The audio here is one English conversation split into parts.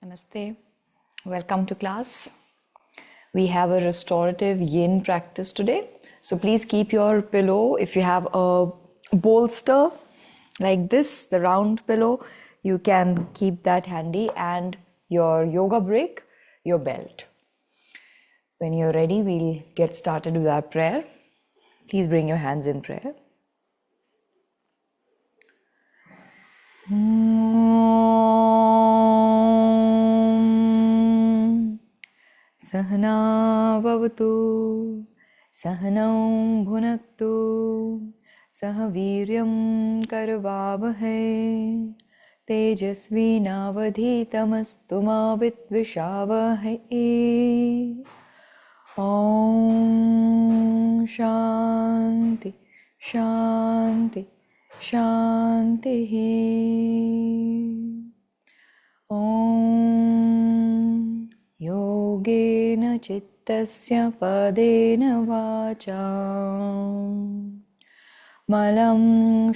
Namaste. Welcome to class. We have a restorative yin practice today. So please keep your pillow. If you have a bolster like this, the round pillow, you can keep that handy, and your yoga brick, your belt. When you're ready, we'll get started with our prayer. Please bring your hands in prayer. Sahana Vavatu Sahanam Bhunaktu Sahaviryam Karvavahai Tejasvi Navadhitamastu Ma Vidvishavahai. Om Shanti Shanti Shanti. Om Yogena Chitta चित्तस्य पदेन वाचा मलं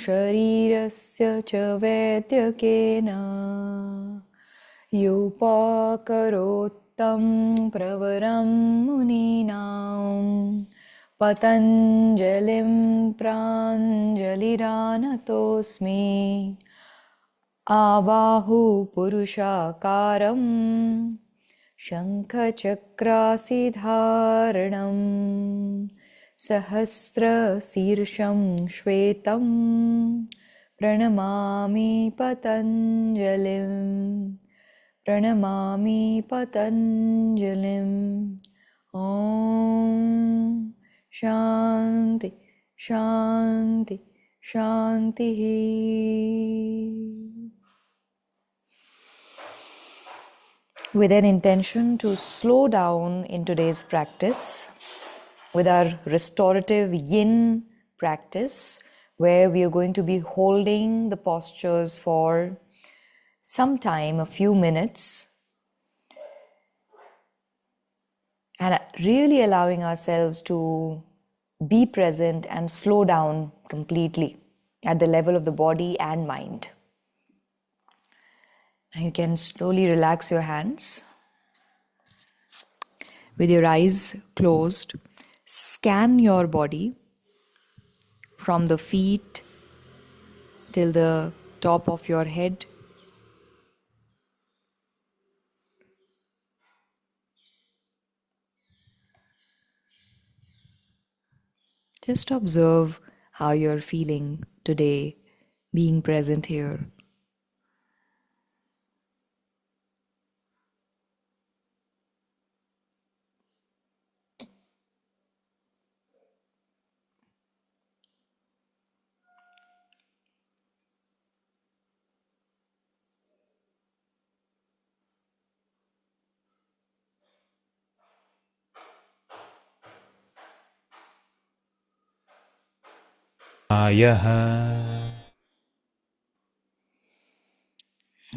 शरीरस्य च वैद्यकेन योपाकरोत्तं प्रवरं मुनीनां पतञ्जलिं प्राञ्जलिरानतोऽस्मि आबाहु पुरुषाकारं शङ्खचक्रासिधारणं सहस्रशीर्षं श्वेतं प्रणमामि पतञ्जलिं ॐ शान्ति शान्ति शान्तिः. With an intention to slow down in today's practice, with our restorative yin practice, where we are going to be holding the postures for some time, a few minutes, and really allowing ourselves to be present and slow down completely at the level of the body and mind. Now you can slowly relax your hands. With your eyes closed, scan your body from the feet till the top of your head. Just observe how you're feeling today, being present here.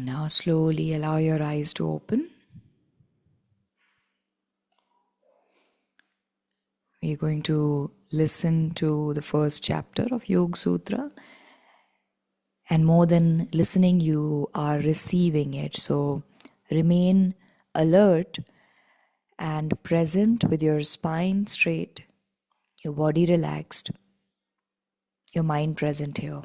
Now slowly allow your eyes to open. We're going to listen to the first chapter of Yoga Sutra. And more than listening, you are receiving it. So remain alert and present with your spine straight, your body relaxed, your mind present here.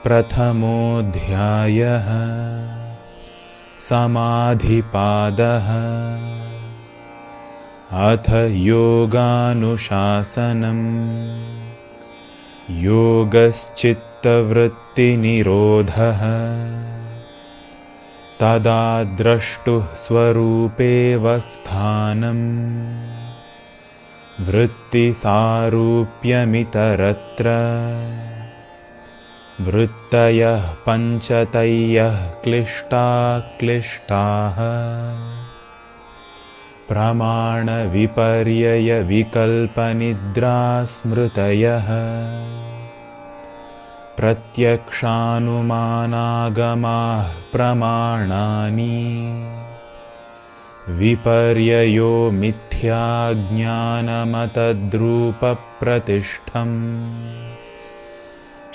प्रथमोऽध्यायः समाधिपादः अथ योगानुशासनम् योगश्चित्तवृत्तिनिरोधः तदा द्रष्टुः स्वरूपेव स्थानं वृत्तिसारूप्यमितरत्र वृत्तयः पञ्चतयः क्लिष्टाः प्रमाणविपर्ययविकल्पनिद्रास्मृतयः प्रत्यक्षानुमानागमाः प्रमाणानि विपर्ययो मिथ्याज्ञानमतद्रूपप्रतिष्ठम्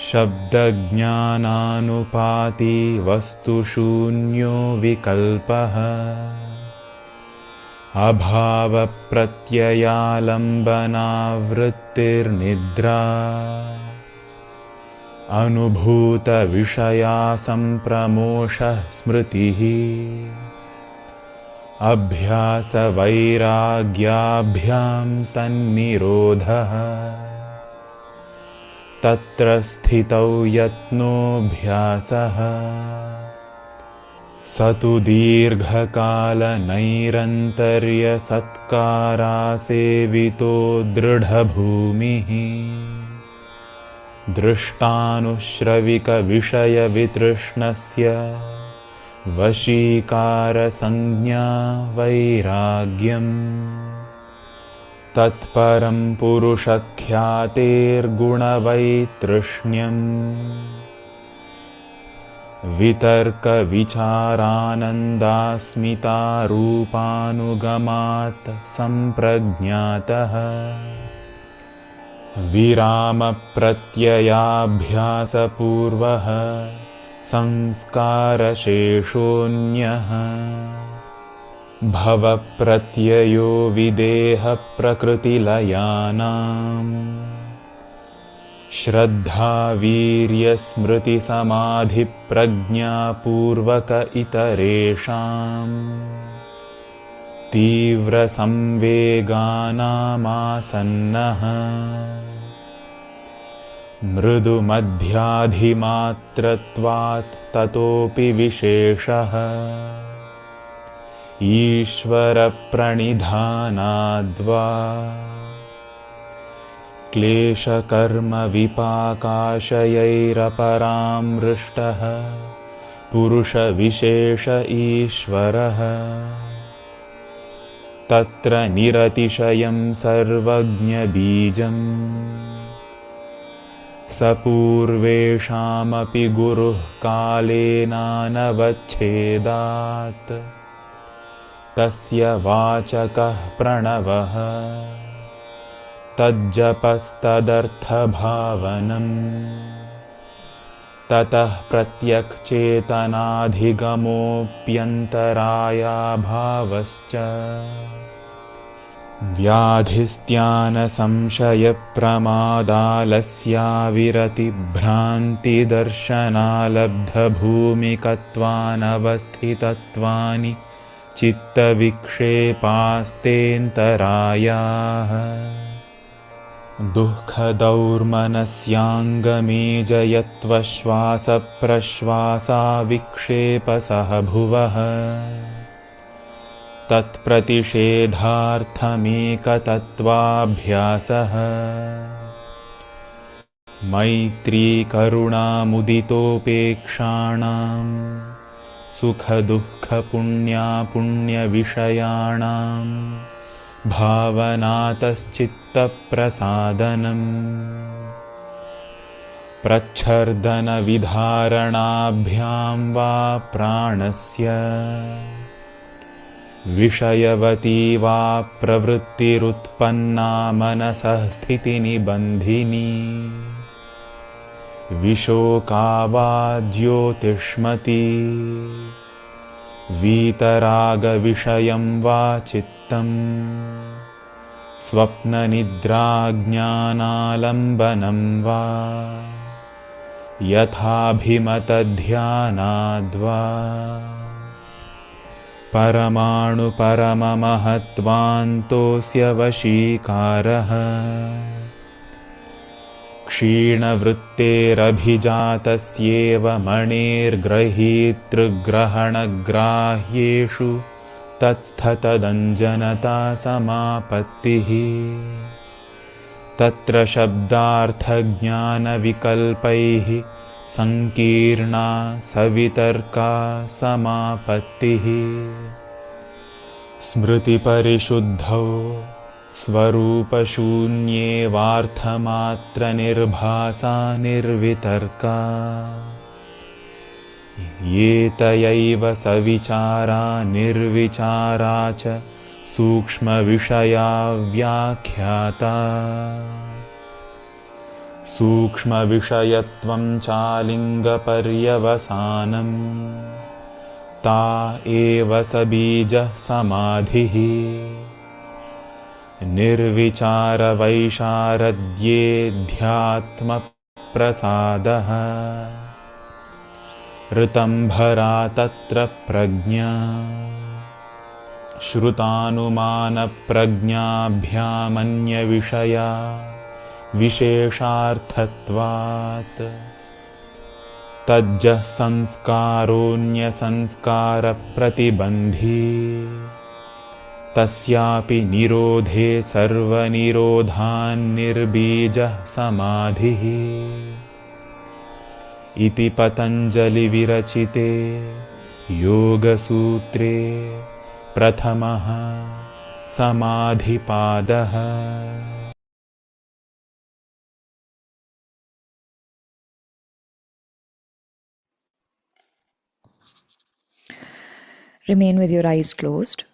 शब्दज्ञानानुपाति वस्तुशून्यो विकल्पः अभावप्रत्ययालम्बनावृत्तिर्निद्रा अनुभूतविषया सम्प्रमोषः स्मृतिः अभ्यासवैराग्याभ्यां तन्निरोधः तत्र स्थितौ यत्नोऽभ्यासः स तु दीर्घकालनैरन्तर्यसत्कारासेवितो दृढभूमिः दृष्टानुश्रविकविषयवितृष्णस्य वशीकारसंज्ञा वैराग्यम् तत्परं पुरुषख्यातेर्गुणवैतृष्ण्यम् वितर्कविचारानन्दास्मितारूपानुगमात् सम्प्रज्ञातः विरामप्रत्ययाभ्यासपूर्वः संस्कारशेषोऽन्यः भवप्रत्ययो विदेहप्रकृतिलयानाम् श्रद्धावीर्यस्मृतिसमाधिप्रज्ञापूर्वक इतरेषाम् तीव्रसंवेगानामासन्नः मृदुमध्याधिमात्रत्वात् ततोऽपि विशेषः ईश्वरप्रणिधानाद्वा क्लेशकर्मविपाकाशयैरपरामृष्टः पुरुषविशेष ईश्वरः तत्र निरतिशयं सर्वज्ञबीजम् स पूर्वेषामपि गुरुः कालेनानवच्छेदात् तस्य वाचकः प्रणवः तज्जपस्तदर्थभावनम् ततः प्रत्यक्चेतनाधिगमोऽप्यन्तरायाभावश्च व्याधिस्त्यानसंशयप्रमादालस्याविरतिभ्रान्तिदर्शनालब्धभूमिकत्वानवस्थितत्वानि चित्तविक्षेपास्तेऽन्तरायाः दुःखदौर्मनस्याङ्गमेजयत्वश्वासप्रश्वासाविक्षेपसह तत्प्रतिषेधार्थमेकतत्त्वाभ्यासः मैत्रीकरुणामुदितोपेक्षाणां सुखदुःखपुण्यापुण्यविषयाणां भावनातश्चित्तप्रसादनम् प्रच्छर्दनविधारणाभ्यां वा प्राणस्य विषयवती वा प्रवृत्तिरुत्पन्ना मनसः स्थितिनिबन्धिनी विशोका वा ज्योतिष्मती वीतरागविषयं वा चित्तम् स्वप्ननिद्राज्ञानालम्बनं वा यथाभिमतध्यानाद्वा परमाणुपरममहत्त्वान्तोऽस्य वशीकारः क्षीणवृत्तेरभिजातस्येव मणेर्गृहीतृग्रहणग्राह्येषु तत्स्थतदञ्जनता समापत्तिः तत्र शब्दार्थज्ञानविकल्पैः संकीर्णा सवितर्का समापत्तिः स्मृतिपरिशुद्धौ स्वरूपशून्येवार्थमात्रनिर्भासा निर्वितर्का एतयैव सविचारा निर्विचारा च सूक्ष्मविषया व्याख्याता सूक्ष्मविषयत्वं चालिङ्गपर्यवसानम् ता एव सबीजः समाधिः निर्विचारवैशारद्येऽध्यात्मप्रसादः ऋतंभरा तत्र प्रज्ञा श्रुतानुमानप्रज्ञाभ्यामन्यविषया विशेषार्थत्वात् तज्जः संस्कारोऽन्यसंस्कारप्रतिबन्धी तस्यापि निरोधे सर्वनिरोधान्निर्बीजः समाधिः इति पतञ्जलिविरचिते योगसूत्रे प्रथमः समाधिपादः। Remain with your eyes closed.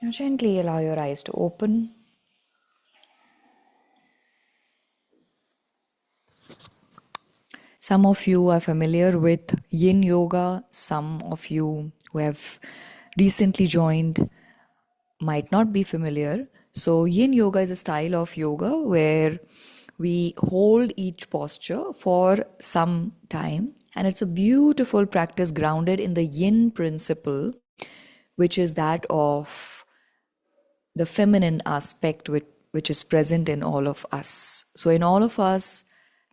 Now gently allow your eyes to open. Some of you are familiar with yin yoga. Some of you who have recently joined might not be familiar. So, yin yoga is a style of yoga where we hold each posture for some time, and it's a beautiful practice grounded in the yin principle, which is that of the feminine aspect which is present in all of us. So, in all of us,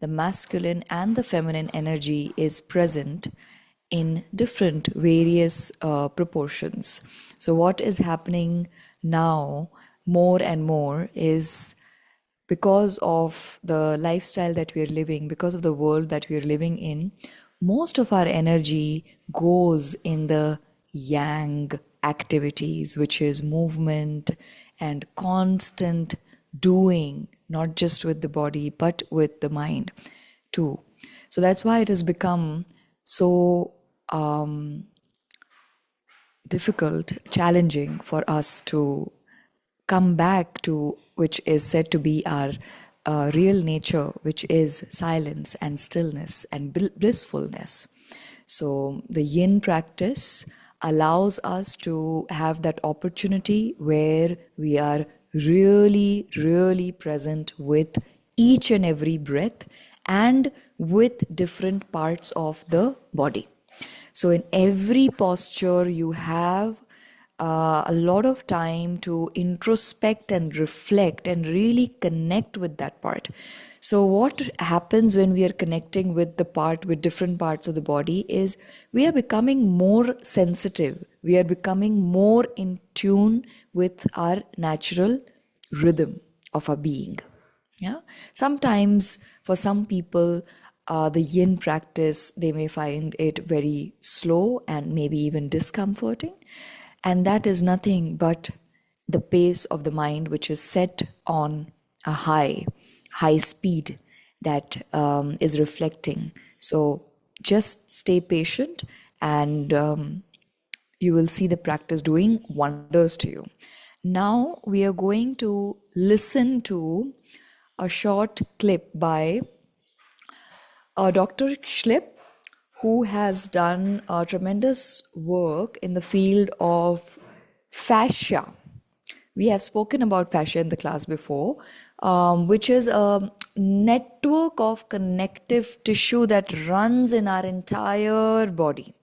the masculine and the feminine energy is present in different various proportions. So, what is happening now more and more is because of the lifestyle that we are living, because of the world that we are living in, most of our energy goes in the yang activities, which is movement and constant doing, not just with the body, but with the mind too. So that's why it has become so difficult, challenging for us to come back to which is said to be our real nature, which is silence and stillness and blissfulness. So, the yin practice allows us to have that opportunity where we are really, really present with each and every breath and with different parts of the body. So, in every posture, you have a lot of time to introspect and reflect and really connect with that part. So, what happens when we are connecting with the part, with different parts of the body, is we are becoming more sensitive. We are becoming more in tune with our natural rhythm of our being. Yeah. Sometimes for some people, the yin practice, they may find it very slow and maybe even discomforting. And that is nothing but the pace of the mind, which is set on a high speed that is reflecting. So just stay patient and you will see the practice doing wonders to you. Now we are going to listen to a short clip by Dr. Schlipp, who has done tremendous work in the field of fascia. We have spoken about fascia in the class before, which is a network of connective tissue that runs in our entire body.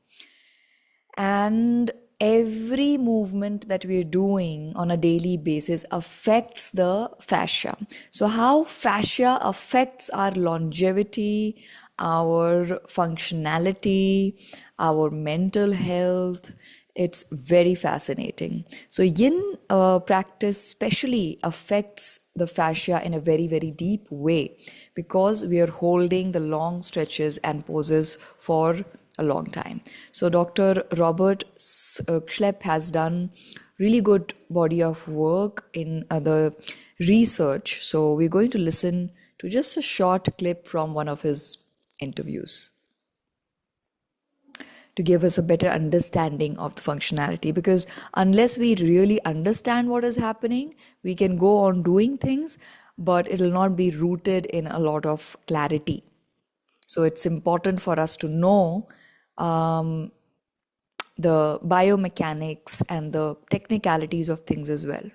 And every movement that we're doing on a daily basis affects the fascia. So, how fascia affects our longevity, our functionality, our mental health, it's very fascinating. So, yin practice especially affects the fascia in a very, very deep way because we are holding the long stretches and poses for a long time. So Dr. Robert Schlepp has done really good body of work in the research. So we're going to listen to just a short clip from one of his interviews to give us a better understanding of the functionality, because unless we really understand what is happening, we can go on doing things, but it will not be rooted in a lot of clarity. So it's important for us to know the biomechanics and the technicalities of things as well.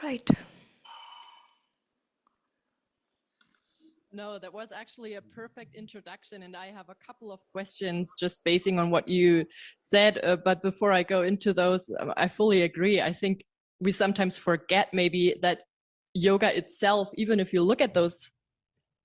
Right. No, that was actually a perfect introduction, and I have a couple of questions just basing on what you said. But before I go into those, I fully agree. I think we sometimes forget maybe that yoga itself, even if you look at those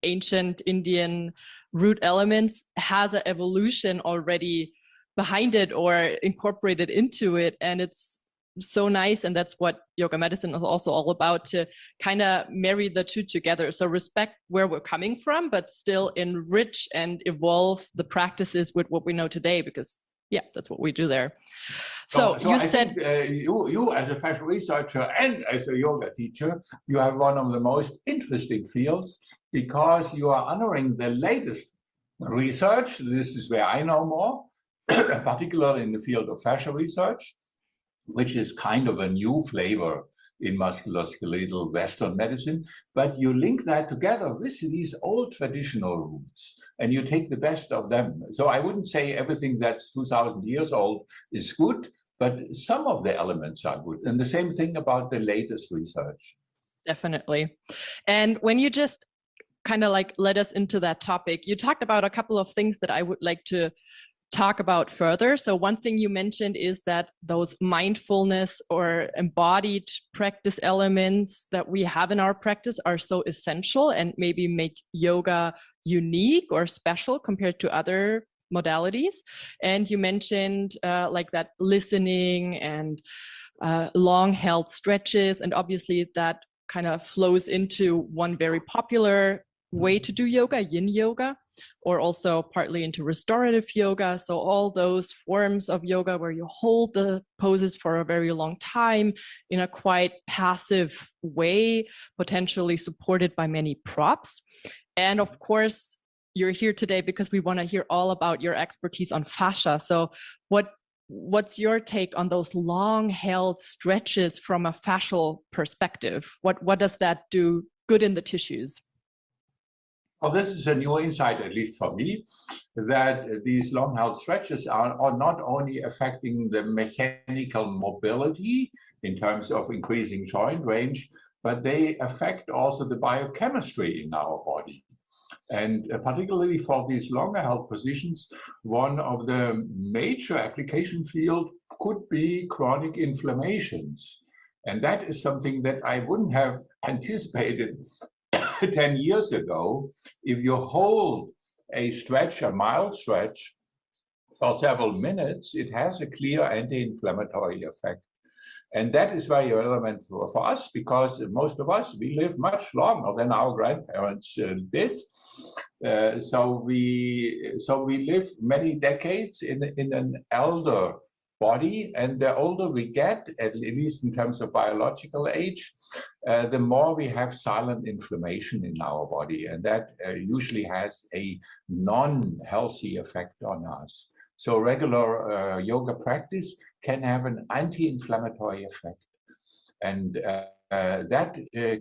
ancient Indian root elements, has an evolution already behind it or incorporated into it. And it's so nice. And that's what yoga medicine is also all about, to kind of marry the two together. So respect where we're coming from, but still enrich and evolve the practices with what we know today, because yeah, that's what we do there. So you I said think, you as a fashion researcher and as a yoga teacher, you have one of the most interesting fields, because you are honoring the latest research. This is where I know more, particularly in the field of fascia research, which is kind of a new flavor in musculoskeletal Western medicine. But you link that together with these old traditional roots, and you take the best of them. So I wouldn't say everything that's 2,000 years old is good, but some of the elements are good. And the same thing about the latest research. definitely. And when you just kind of like led us into that topic, you talked about a couple of things that I would like to talk about further. So one thing you mentioned is that those mindfulness or embodied practice elements that we have in our practice are so essential and maybe make yoga unique or special compared to other modalities. And you mentioned like that listening and long held stretches, and obviously that kind of flows into one very popular way to do yoga, yin yoga, or also partly into restorative yoga. So all those forms of yoga where you hold the poses for a very long time in a quite passive way, potentially supported by many props. And of course, you're here today because we want to hear all about your expertise on fascia. So what's your take on those long held stretches from a fascial perspective? What does that do good in the tissues? Well, this is a new insight, at least for me, that these long-held stretches are not only affecting the mechanical mobility in terms of increasing joint range, but they affect also the biochemistry in our body. And particularly for these longer held positions, one of the major application field could be chronic inflammations. And that is something that I wouldn't have anticipated 10 years ago. If you hold a stretch, a mild stretch, for several minutes, it has a clear anti-inflammatory effect. And that is very relevant for us, because most of us, we live much longer than our grandparents did. So we live many decades in an elder body, and the older we get, at least in terms of biological age, the more we have silent inflammation in our body, and that usually has a non-healthy effect on us. So regular yoga practice can have an anti-inflammatory effect, and that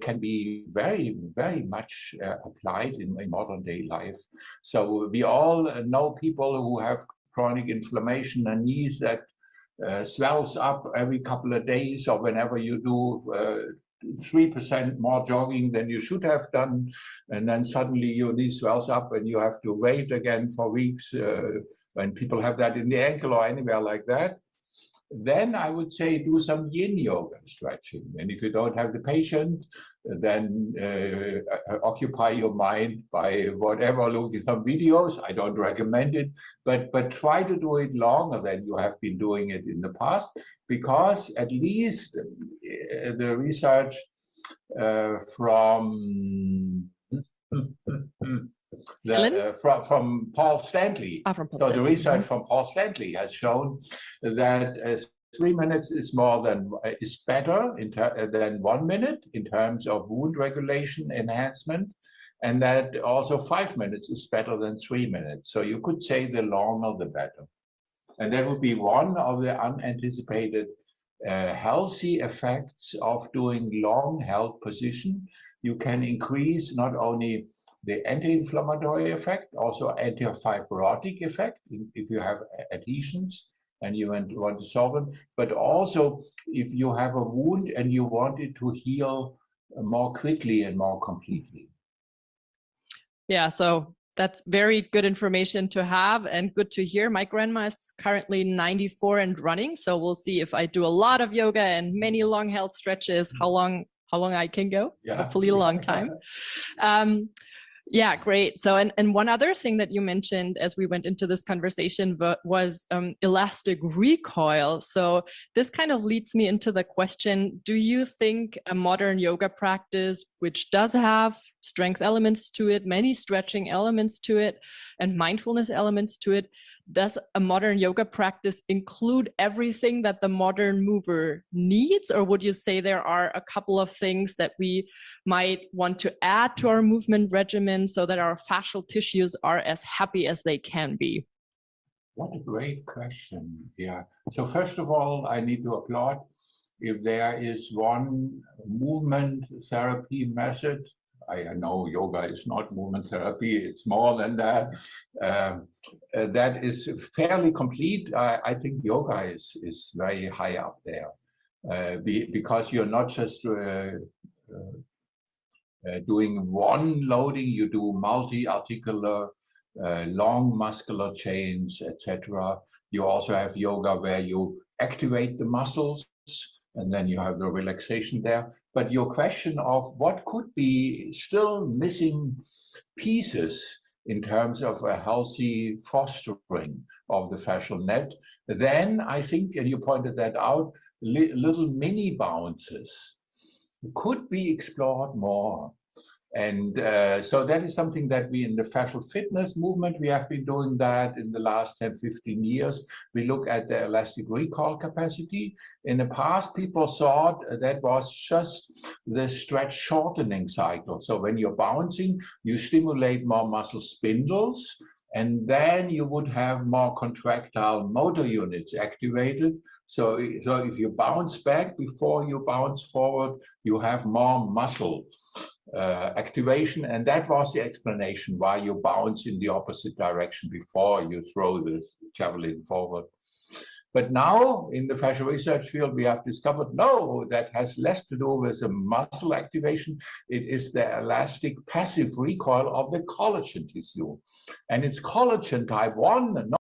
can be very, very much applied in modern day life. So we all know people who have chronic inflammation and knees that swells up every couple of days, or whenever you do 3% more jogging than you should have done, and then suddenly your knee swells up and you have to wait again for weeks. When people have that in the ankle or anywhere like that, then I would say do some yin yoga stretching. And if you don't have the patient, then occupy your mind by whatever, looking at some videos. I don't recommend it, but try to do it longer than you have been doing it in the past, because at least the research from from Paul Stanley. The research from Paul Stanley has shown that 3 minutes is better than 1 minute in terms of wound regulation enhancement, and that also 5 minutes is better than 3 minutes. So you could say the longer the better, and that would be one of the unanticipated healthy effects of doing long held position. You can increase not only the anti-inflammatory effect, also anti-fibrotic effect if you have adhesions and you want to solve them, but also if you have a wound and you want it to heal more quickly and more completely. Yeah, so that's very good information to have and good to hear. My grandma is currently 94 and running, so we'll see if I do a lot of yoga and many long held stretches, how long I can go. Yeah. Hopefully a long time. Yeah, great. So, and one other thing that you mentioned as we went into this conversation was elastic recoil. So this kind of leads me into the question, do you think a modern yoga practice, which does have strength elements to it, many stretching elements to it, and mindfulness elements to it, does a modern yoga practice include everything that the modern mover needs? Or would you say there are a couple of things that we might want to add to our movement regimen so that our fascial tissues are as happy as they can be? What a great question. Yeah. So first of all, I need to applaud if there is one movement therapy method. I know yoga is not movement therapy, it's more than that. That is fairly complete. I think yoga is very high up there because you're not just doing one loading, you do multi-articular, long muscular chains, etc. You also have yoga where you activate the muscles and then you have the relaxation there. But your question of what could be still missing pieces in terms of a healthy fostering of the fascial net, then I think, and you pointed that out, little mini bounces could be explored more. And so that is something that we in the fascial fitness movement, we have been doing that in the last 10, 15 years. We look at the elastic recall capacity. In the past, people thought that was just the stretch shortening cycle. So when you're bouncing, you stimulate more muscle spindles, and then you would have more contractile motor units activated. So if you bounce back before you bounce forward, you have more muscle activation, and that was the explanation why you bounce in the opposite direction before you throw the javelin forward. But now in the fascial research field, we have discovered, no, that has less to do with the muscle activation. It is the elastic passive recoil of the collagen tissue. And it's collagen type 1, not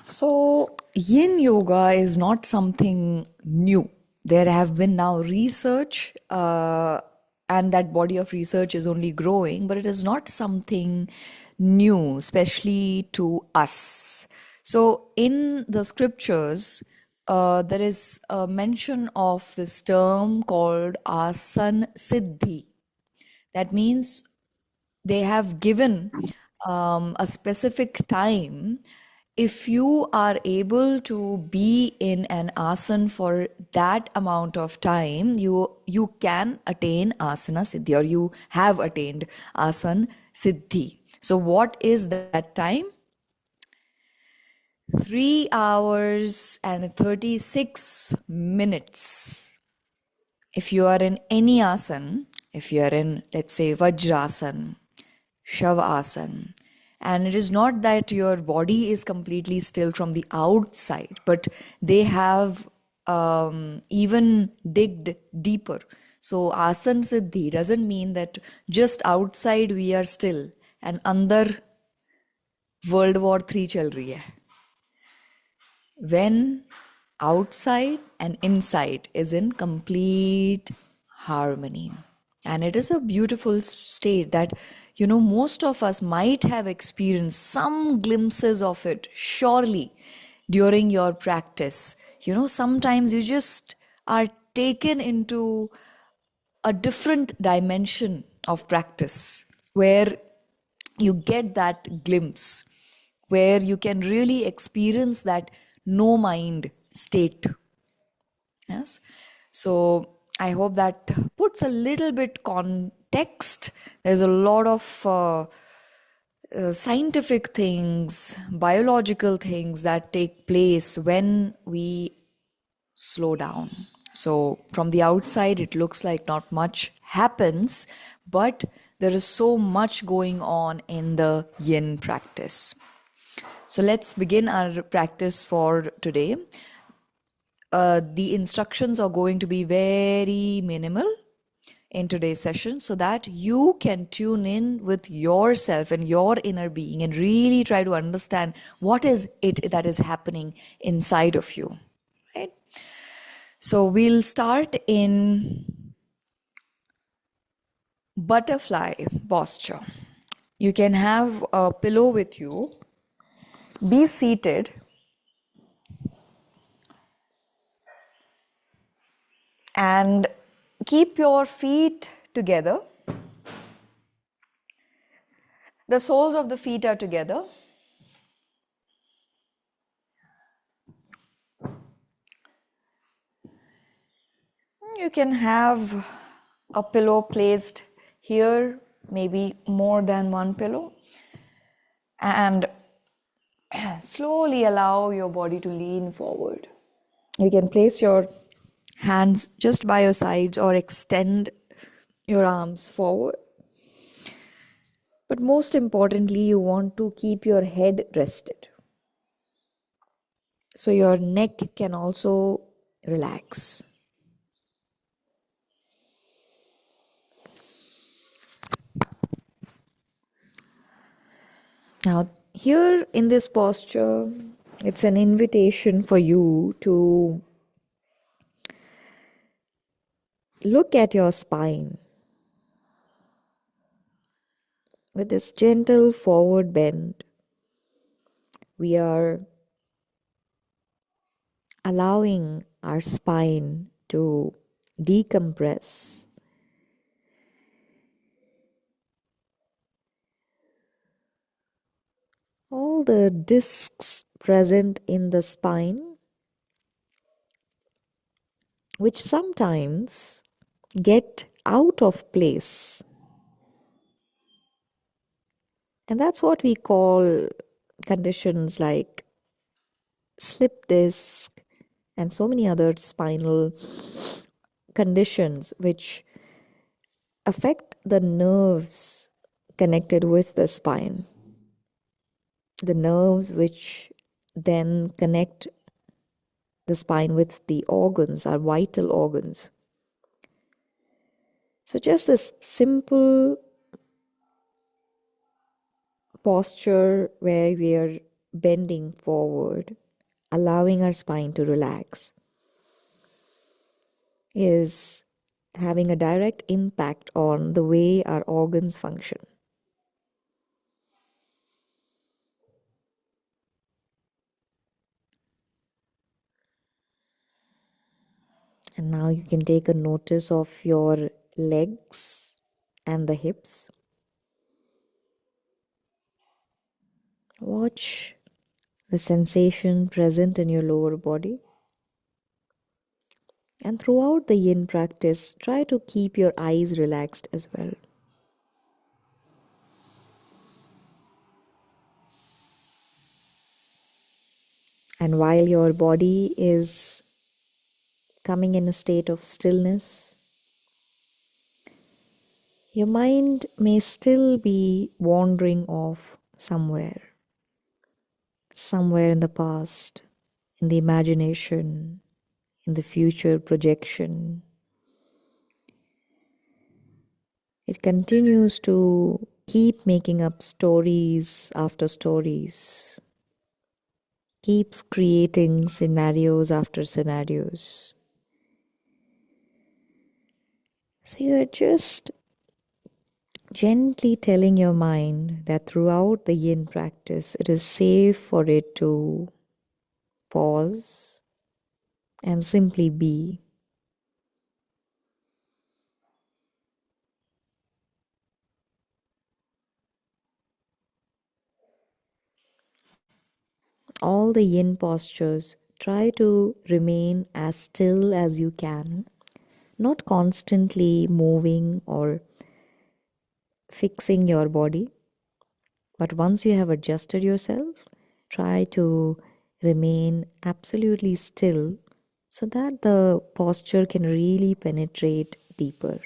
So, yin yoga is not something new. There have been now research, and that body of research is only growing, but it is not something new, especially to us. So, in the scriptures, there is a mention of this term called asan siddhi. That means they have given a specific time. If you are able to be in an asana for that amount of time, you can attain asana siddhi, or you have attained asana siddhi. So what is that time? 3 hours and 36 minutes. If you are in any asana, if you are in, let's say, Vajrasana, Shavasana, and it is not that your body is completely still from the outside, but they have even digged deeper. So Asana Siddhi doesn't mean that just outside we are still and andar World War III chal rahi hai. When outside and inside is in complete harmony. And it is a beautiful state that, most of us might have experienced some glimpses of it, surely, during your practice. Sometimes you just are taken into a different dimension of practice where you get that glimpse, where you can really experience that no mind state. Yes. So I hope that puts a little bit context. There's a lot of scientific things, biological things that take place when we slow down. So from the outside, it looks like not much happens, but there is so much going on in the yin practice. So let's begin our practice for today. the instructions are going to be very minimal in today's session so that you can tune in with yourself and your inner being and really try to understand what is it that is happening inside of you, right? So we'll start in butterfly posture. You can have a pillow with you, be seated, and keep your feet together. The soles of the feet are together. You can have a pillow placed here, maybe more than one pillow, and slowly allow your body to lean forward. You can place your hands just by your sides or extend your arms forward. But most importantly, you want to keep your head rested. So your neck can also relax. Now, here in this posture, it's an invitation for you to look at your spine with this gentle forward bend. We are allowing our spine to decompress. All the discs present in the spine, which sometimes get out of place. And that's what we call conditions like slip disc and so many other spinal conditions which affect the nerves connected with the spine. The nerves which then connect the spine with the organs, our vital organs. So just this simple posture where we are bending forward, allowing our spine to relax, is having a direct impact on the way our organs function. And now you can take a notice of your legs and the hips. Watch the sensation present in your lower body. And throughout the yin practice, try to keep your eyes relaxed as well. And while your body is coming in a state of stillness, your mind may still be wandering off somewhere in the past, in the imagination, in the future projection. It continues to keep making up stories after stories, keeps creating scenarios after scenarios. So you're just gently telling your mind that throughout the yin practice, it is safe for it to pause and simply be. All the yin postures, try to remain as still as you can, not constantly moving or fixing your body. But once you have adjusted yourself, try to remain absolutely still so that the posture can really penetrate deeper.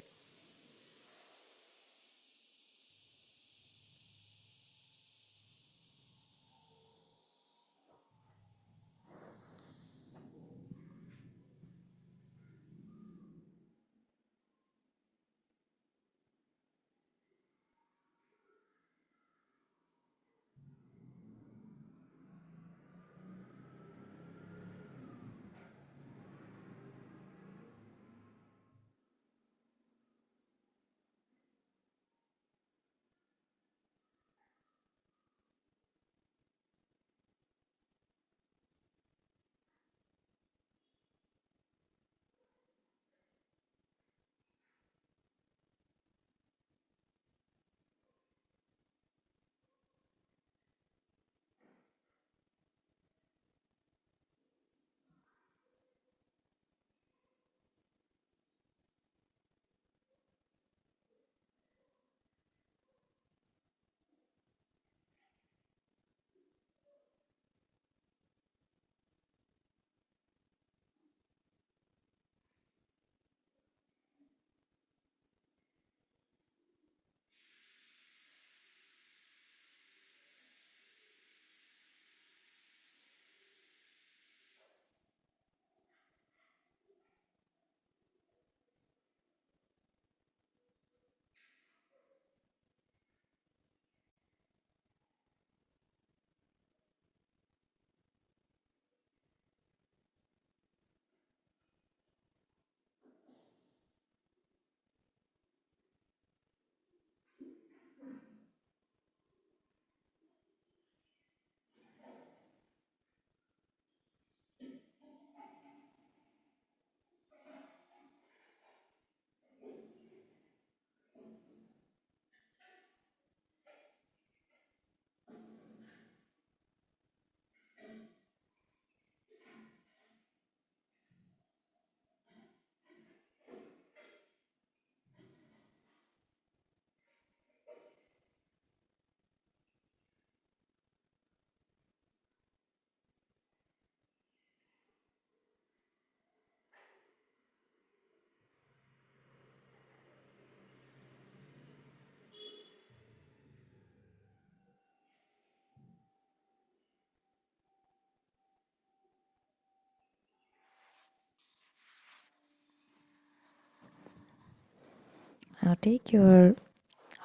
Now take your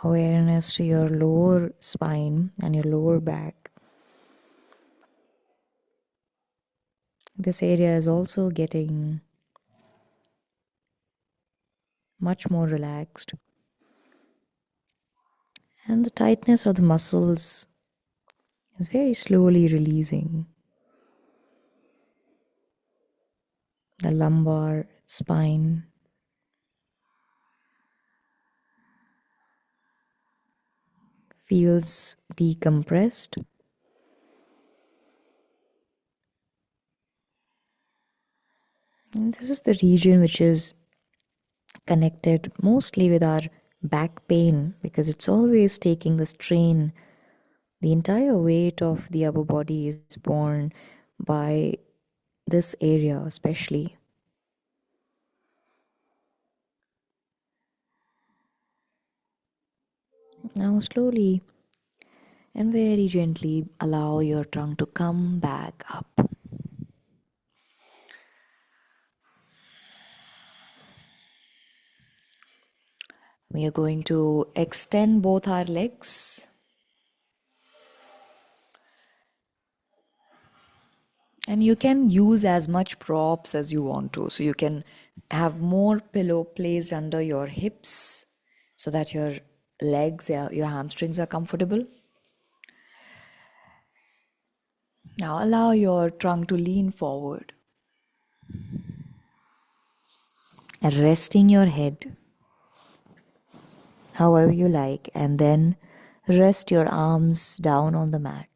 awareness to your lower spine and your lower back. This area is also getting much more relaxed. And the tightness of the muscles is very slowly releasing. The lumbar spine feels decompressed. And this is the region which is connected mostly with our back pain because it's always taking the strain. The entire weight of the upper body is borne by this area, especially. Now, slowly and very gently allow your tongue to come back up. We are going to extend both our legs. And you can use as much props as you want to. So you can have more pillow placed under your hips so that your legs, your hamstrings are comfortable. Now allow your trunk to lean forward. And resting your head however you like, and then rest your arms down on the mat.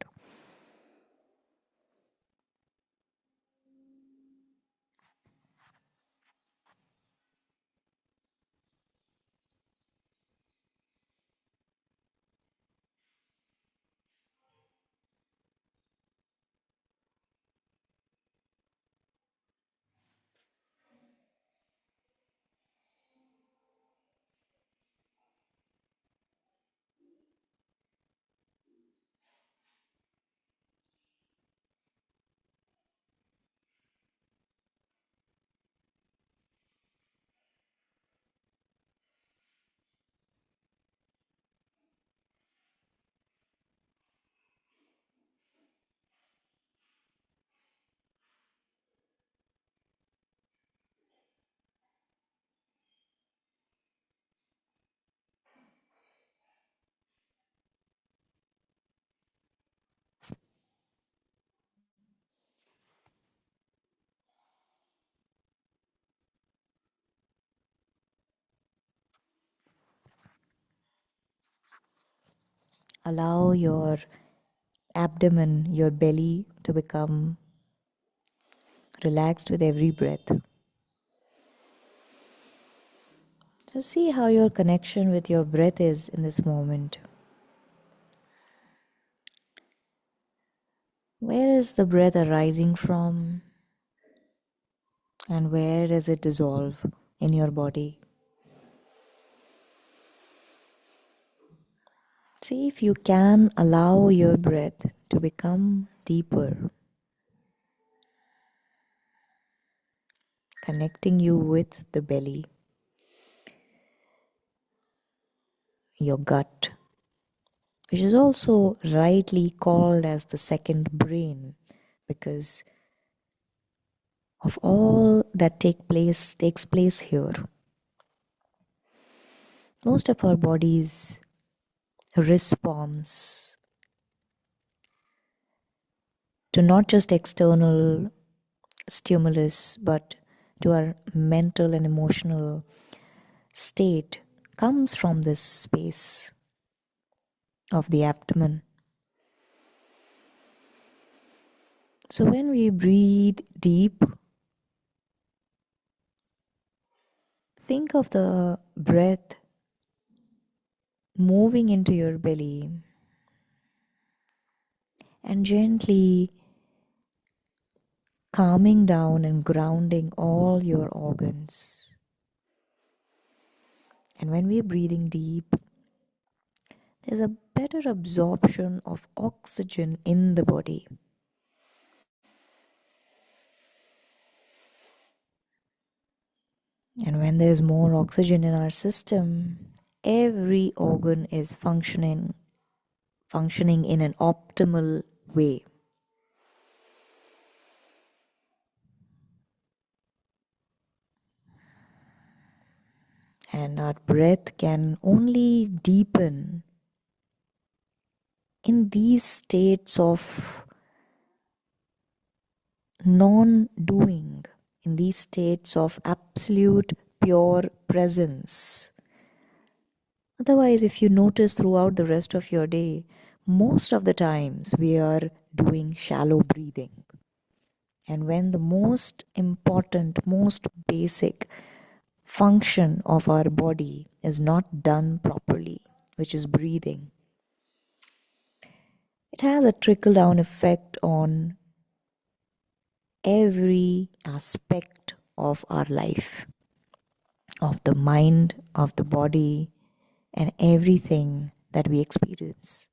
Allow your abdomen, your belly to become relaxed with every breath. So see how your connection with your breath is in this moment. Where is the breath arising from? And where does it dissolve in your body? See if you can allow your breath to become deeper, connecting you with the belly, your gut, which is also rightly called as the second brain because of all that takes place here. Most of our body's response to not just external stimulus but to our mental and emotional state comes from this space of the abdomen. So when we breathe deep, think of the breath moving into your belly and gently calming down and grounding all your organs. And when we're breathing deep, there's a better absorption of oxygen in the body. And when there's more oxygen in our system, every organ is functioning in an optimal way. And our breath can only deepen in these states of non-doing, in these states of absolute pure presence. Otherwise, if you notice throughout the rest of your day, most of the times we are doing shallow breathing. And when the most important, most basic function of our body is not done properly, which is breathing, it has a trickle down effect on every aspect of our life, of the mind, of the body, and everything that we experience.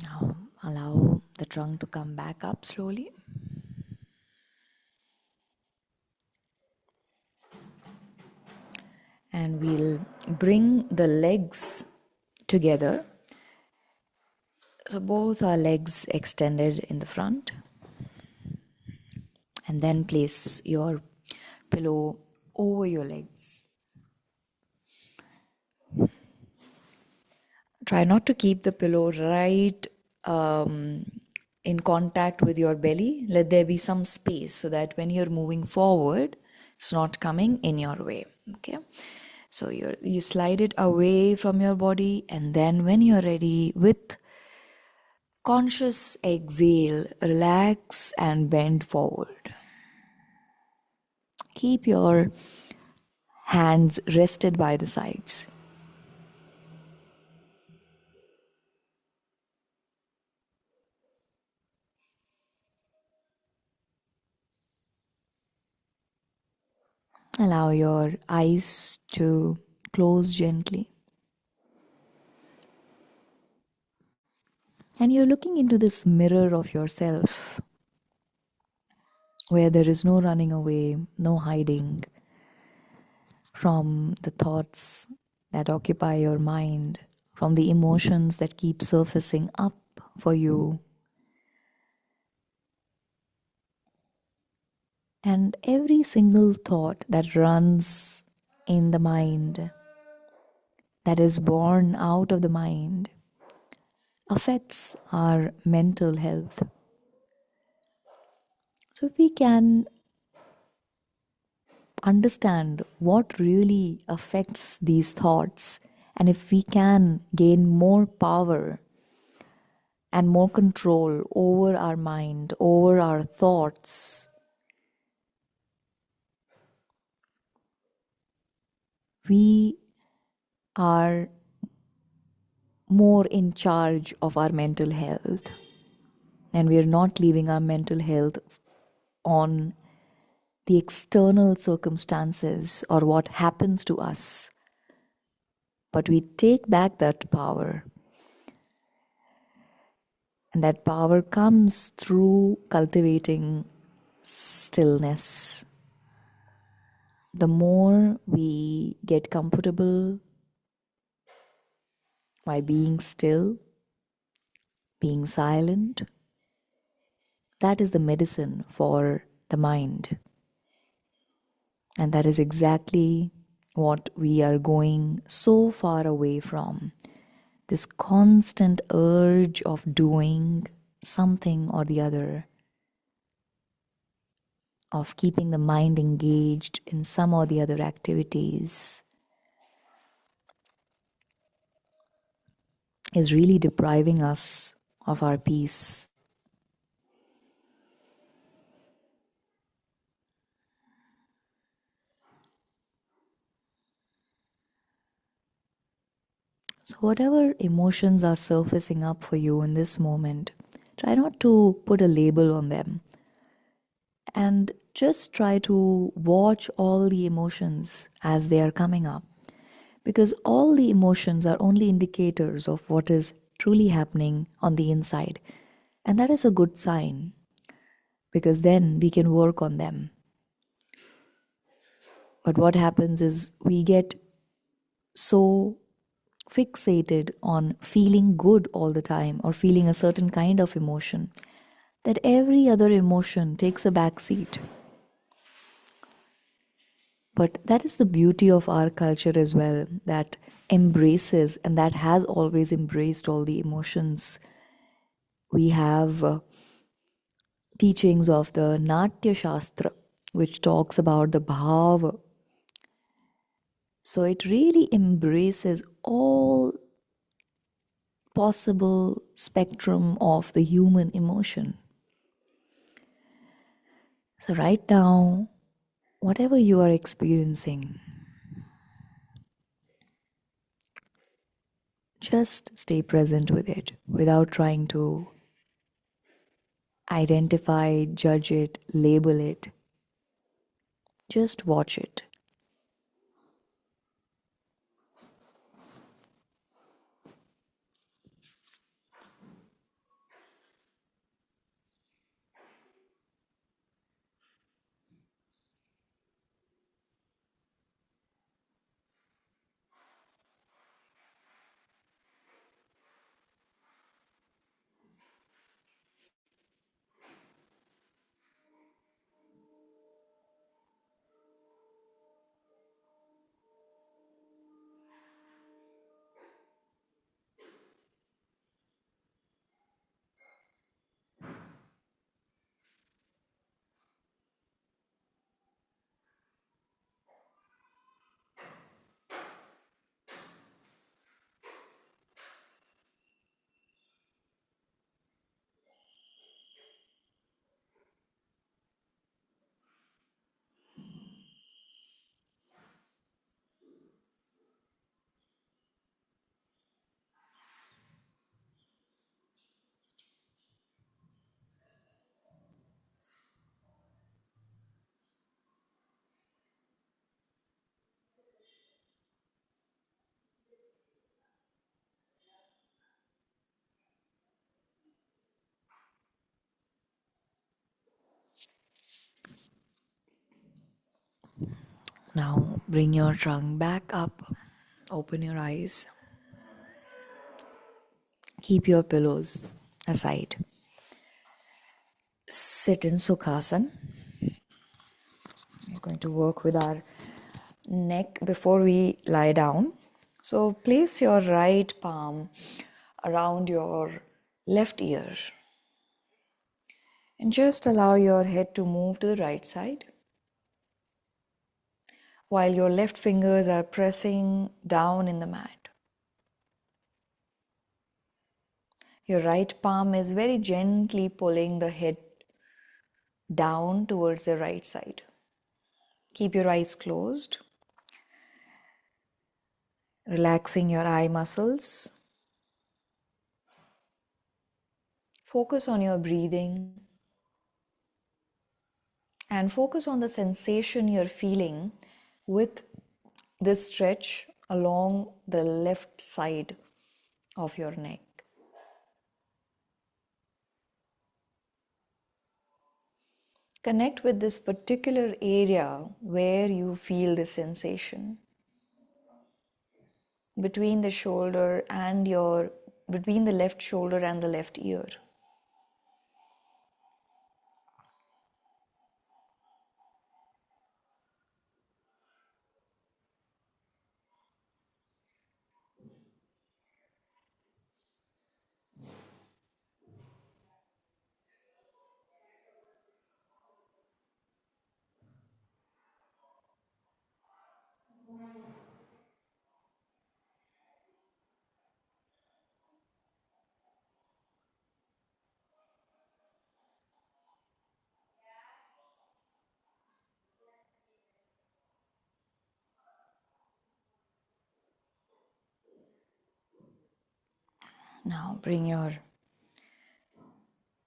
Now allow the trunk to come back up slowly. And we'll bring the legs together. So both our legs extended in the front. And then place your pillow over your legs. Try not to keep the pillow right in contact with your belly. Let there be some space so that when you're moving forward, it's not coming in your way. Okay. So you slide it away from your body, and then when you're ready, with conscious exhale, relax and bend forward. Keep your hands rested by the sides. Allow your eyes to close gently. And you're looking into this mirror of yourself where there is no running away, no hiding from the thoughts that occupy your mind, from the emotions that keep surfacing up for you. And every single thought that runs in the mind, that is born out of the mind, affects our mental health. So if we can understand what really affects these thoughts, and if we can gain more power and more control over our mind, over our thoughts, we are more in charge of our mental health, and we are not leaving our mental health on the external circumstances or what happens to us, but we take back that power. And that power comes through cultivating stillness. The more we get comfortable by being still, being silent, that is the medicine for the mind. And that is exactly what we are going so far away from. This constant urge of doing something or the other, of keeping the mind engaged in some or the other activities, is really depriving us of our peace. So, whatever emotions are surfacing up for you in this moment, try not to put a label on them and just try to watch all the emotions as they are coming up. Because all the emotions are only indicators of what is truly happening on the inside. And that is a good sign, because then we can work on them. But what happens is we get so fixated on feeling good all the time or feeling a certain kind of emotion that every other emotion takes a back seat. But that is the beauty of our culture as well, that embraces and that has always embraced all the emotions. We have teachings of the Natya Shastra, which talks about the bhava. So it really embraces all possible spectrum of the human emotion. So right now, whatever you are experiencing, just stay present with it without trying to identify, judge it, label it. Just watch it. Now bring your trunk back up. Open your eyes. Keep your pillows aside. Sit in Sukhasana. We're going to work with our neck before we lie down. So place your right palm around your left ear and just allow your head to move to the right side while your left fingers are pressing down in the mat. Your right palm is very gently pulling the head down towards the right side. Keep your eyes closed, relaxing your eye muscles. Focus on your breathing And focus on the sensation you're feeling with this stretch along the left side of your neck. Connect with this particular area where you feel the sensation between the shoulder and between the left shoulder and the left ear. Now bring your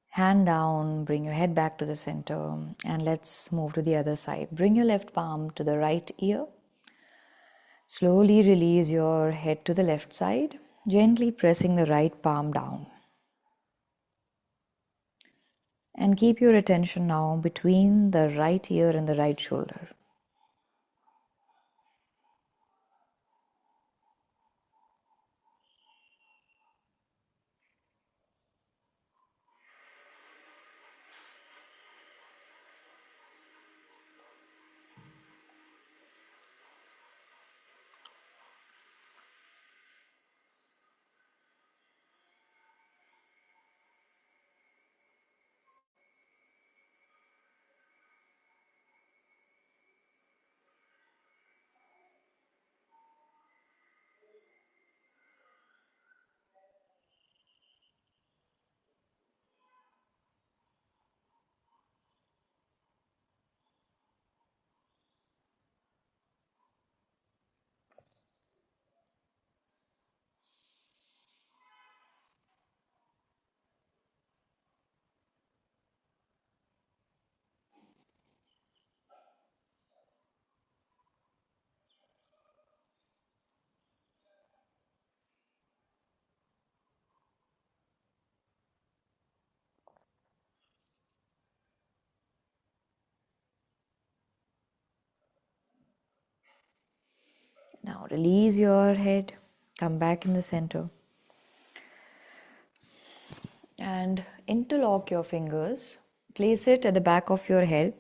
hand down, bring your head back to the center, and let's move to the other side. Bring your left palm to the right ear. Slowly release your head to the left side, gently pressing the right palm down. And keep your attention now between the right ear and the right shoulder. Now release your head, come back in the center, and interlock your fingers. Place it at the back of your head.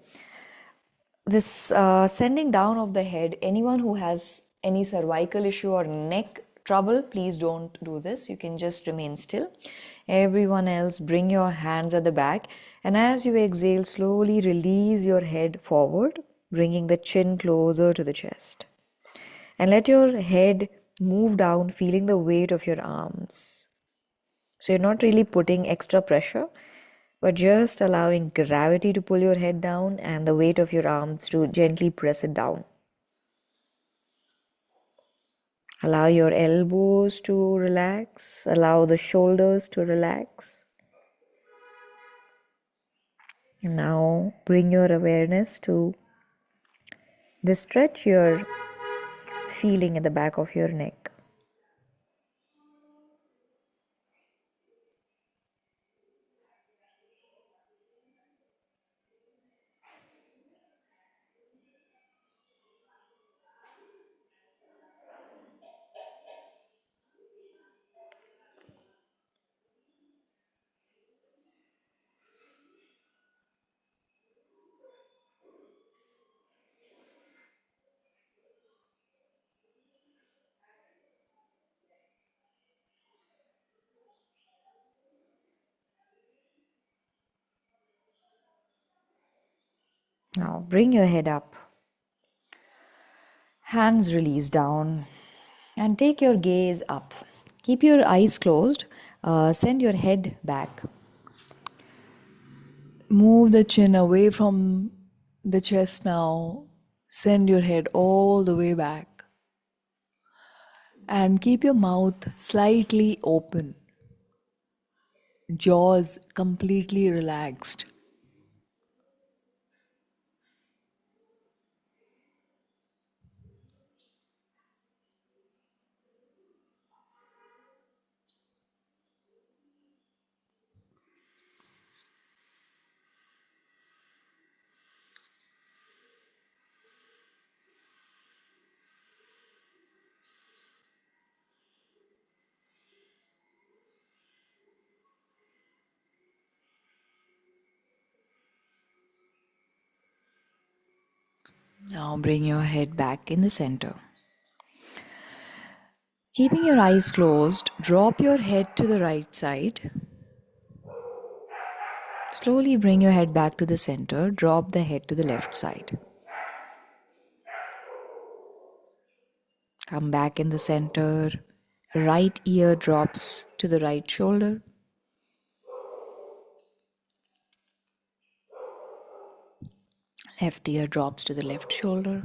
This sending down of the head, anyone who has any cervical issue or neck trouble, please don't do this. You can just remain still. Everyone else, bring your hands at the back, and as you exhale, slowly release your head forward, bringing the chin closer to the chest. And let your head move down, feeling the weight of your arms. So you're not really putting extra pressure, but just allowing gravity to pull your head down and the weight of your arms to gently press it down. Allow your elbows to relax, allow the shoulders to relax. Now bring your awareness to the stretch you're feeling at the back of your neck. Now bring your head up. Hands release down and take your gaze up. Keep your eyes closed. Send your head back. Move the chin away from the chest now. Send your head all the way back. And keep your mouth slightly open. Jaws completely relaxed. Now bring your head back in the center. Keeping your eyes closed, drop your head to the right side. Slowly bring your head back to the center. Drop the head to the left side. Come back in the center. Right ear drops to the right shoulder. Left ear drops to the left shoulder.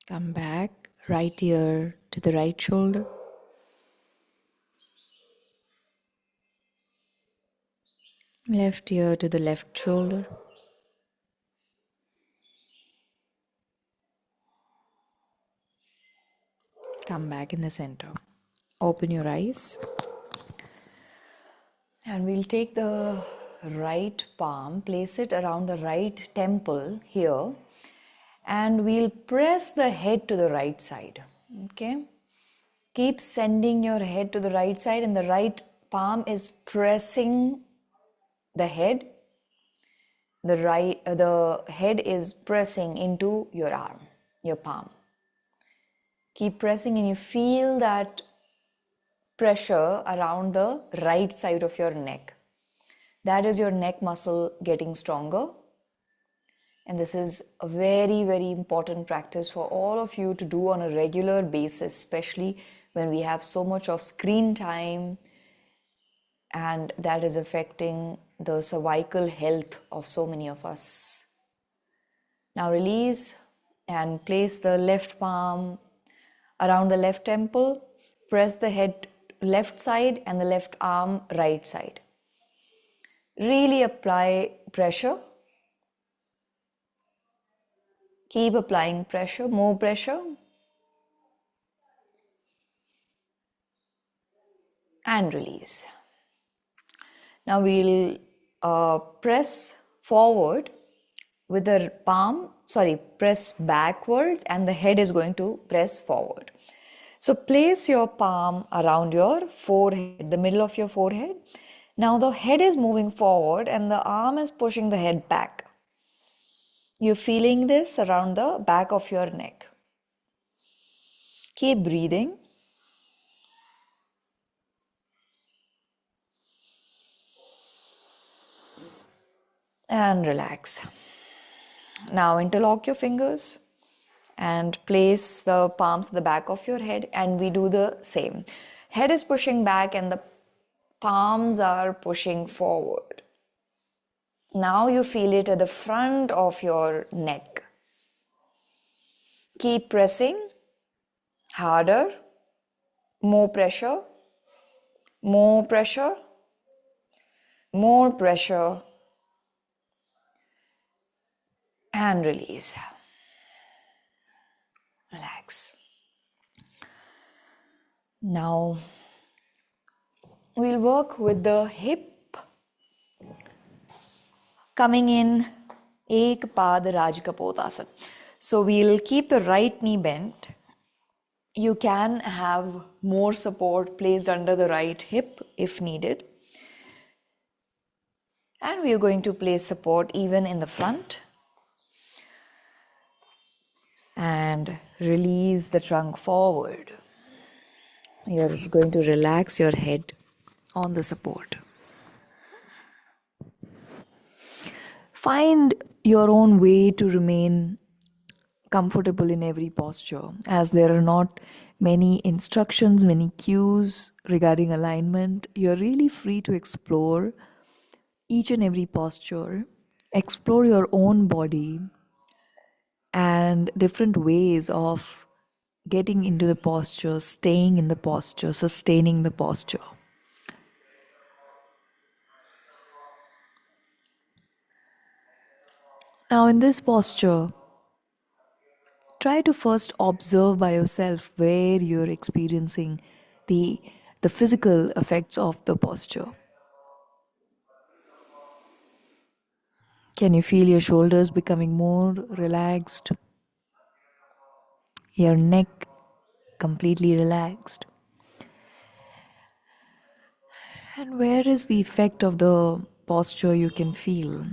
Come back. Right ear to the right shoulder. Left ear to the left shoulder. Come back in the center. Open your eyes. And we'll take the right palm, place it around the right temple here, and we'll press the head to the right side. Okay? Keep sending your head to the right side, and the right palm is pressing the head. The head is pressing into your arm, your palm. Keep pressing, and you feel that pressure around the right side of your neck. That is your neck muscle getting stronger. And this is a very, very important practice for all of you to do on a regular basis, especially when we have so much of screen time and that is affecting the cervical health of so many of us. Now release and place the left palm around the left temple. Press the head left side and the left arm right side. Really apply pressure. Keep applying pressure, more pressure. And release. Now we'll press forward with the palm, press backwards, and the head is going to press forward. So place your palm around your forehead, the middle of your forehead. Now the head is moving forward and the arm is pushing the head back. You're feeling this around the back of your neck. Keep breathing. And relax. Now interlock your fingers and place the palms at the back of your head, and we do the same. Head is pushing back and the palms are pushing forward. Now you feel it at the front of your neck. Keep pressing harder, more pressure, more pressure, more pressure, and release. Relax. Now we'll work with the hip coming in Ek Pad Rajkapotasana. So we'll keep the right knee bent. You can have more support placed under the right hip if needed. And we are going to place support even in the front. And release the trunk forward. You're going to relax your head on the support. Find your own way to remain comfortable in every posture, as there are not many instructions, many cues regarding alignment. You're really free to explore each and every posture, explore your own body and different ways of getting into the posture, staying in the posture, sustaining the posture. Now in this posture, try to first observe by yourself where you're experiencing the physical effects of the posture. Can you feel your shoulders becoming more relaxed? Your neck completely relaxed? And where is the effect of the posture you can feel?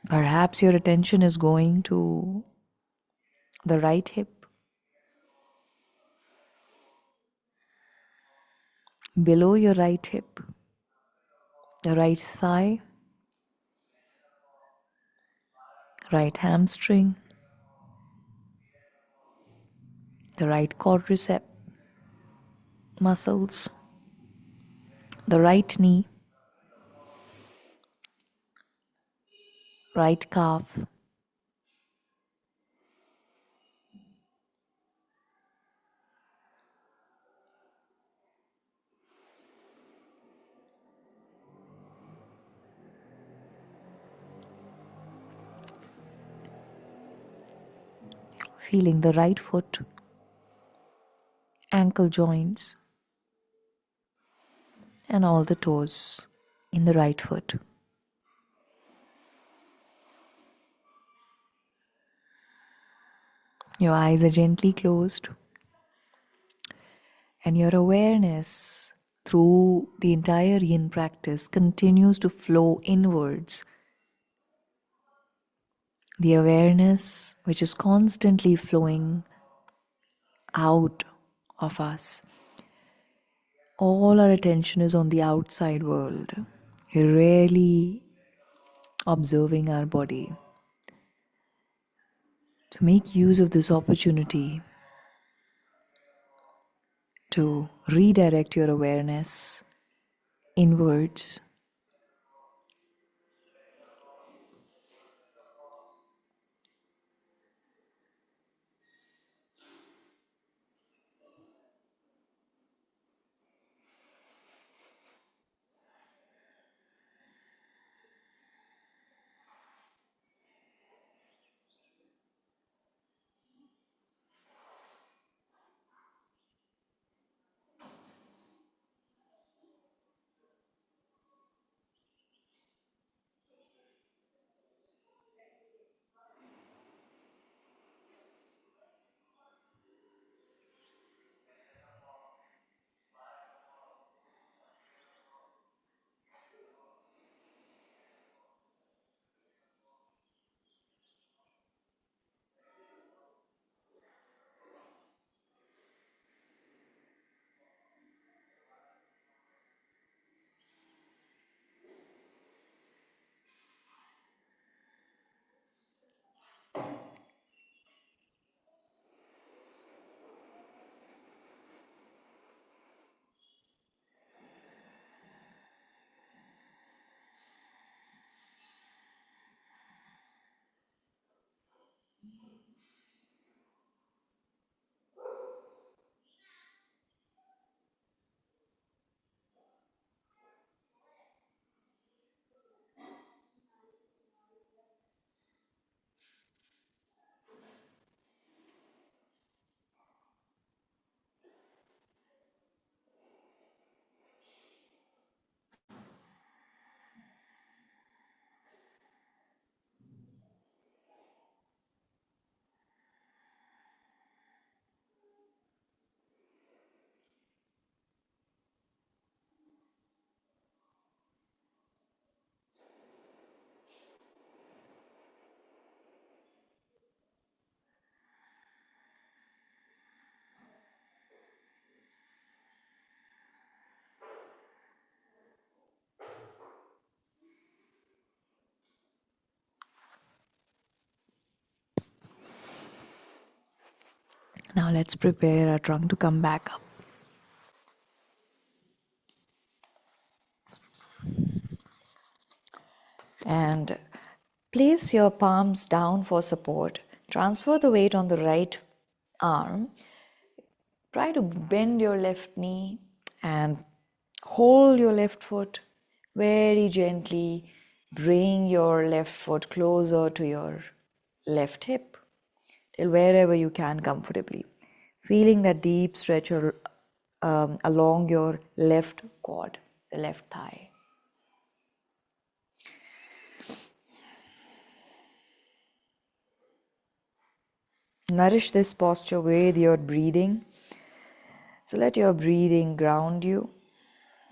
Perhaps your attention is going to the right hip, below your right hip, the right thigh, right hamstring, the right quadricep muscles, the right knee, right calf, feeling the right foot, ankle joints, and all the toes in the right foot. Your eyes are gently closed, and your awareness through the entire yin practice continues to flow inwards. The awareness which is constantly flowing out of us. All our attention is on the outside world. We're rarely observing our body. To make use of this opportunity to redirect your awareness inwards. Now let's prepare our trunk to come back up. And place your palms down for support. Transfer the weight on the right arm. Try to bend your left knee and hold your left foot very gently. Bring your left foot closer to your left hip till wherever you can comfortably. Feeling that deep stretch along your left quad, the left thigh. Nourish this posture with your breathing. So let your breathing ground you.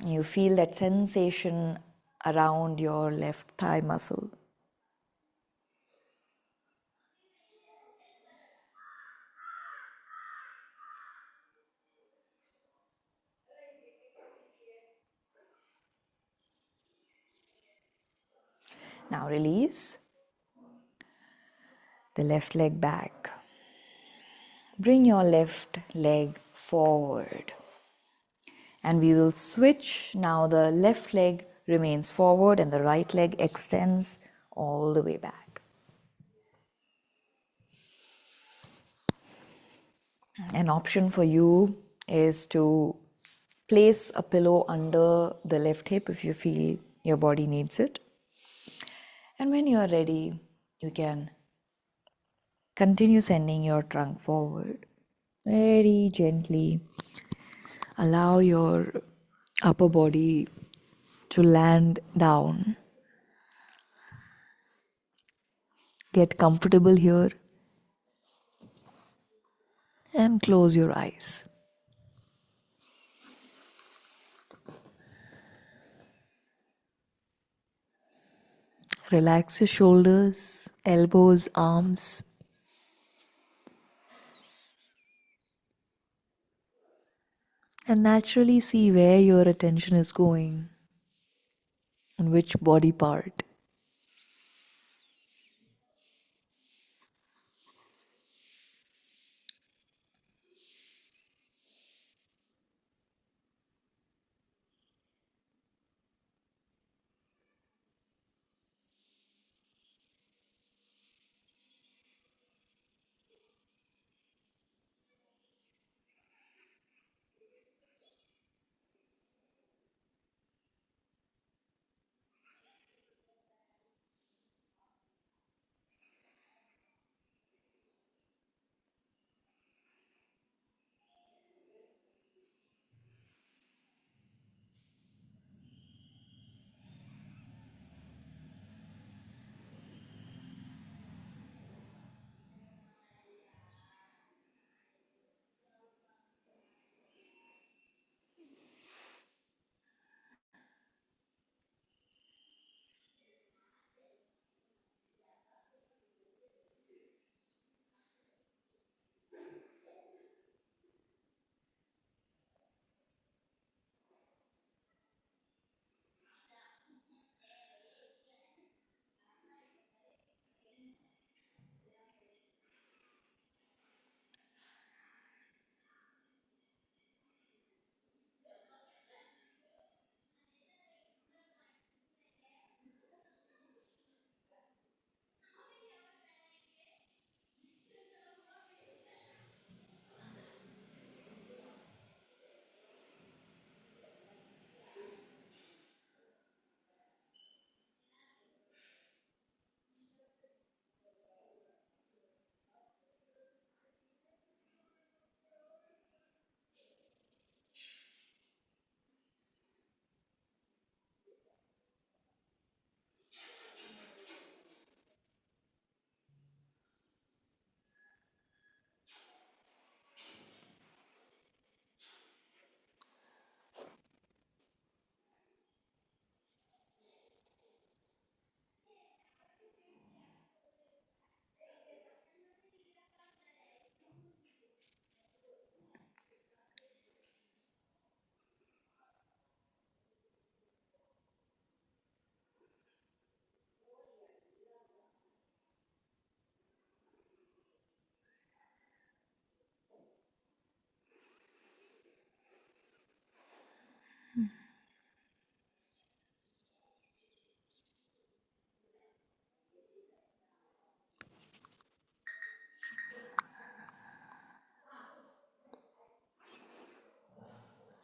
You feel that sensation around your left thigh muscle. Now release the left leg back. Bring your left leg forward. And we will switch. Now the left leg remains forward and the right leg extends all the way back. An option for you is to place a pillow under the left hip if you feel your body needs it. And when you are ready, you can continue sending your trunk forward. Very gently allow your upper body to land down. Get comfortable here and close your eyes. Relax your shoulders, elbows, arms. And naturally see where your attention is going and which body part.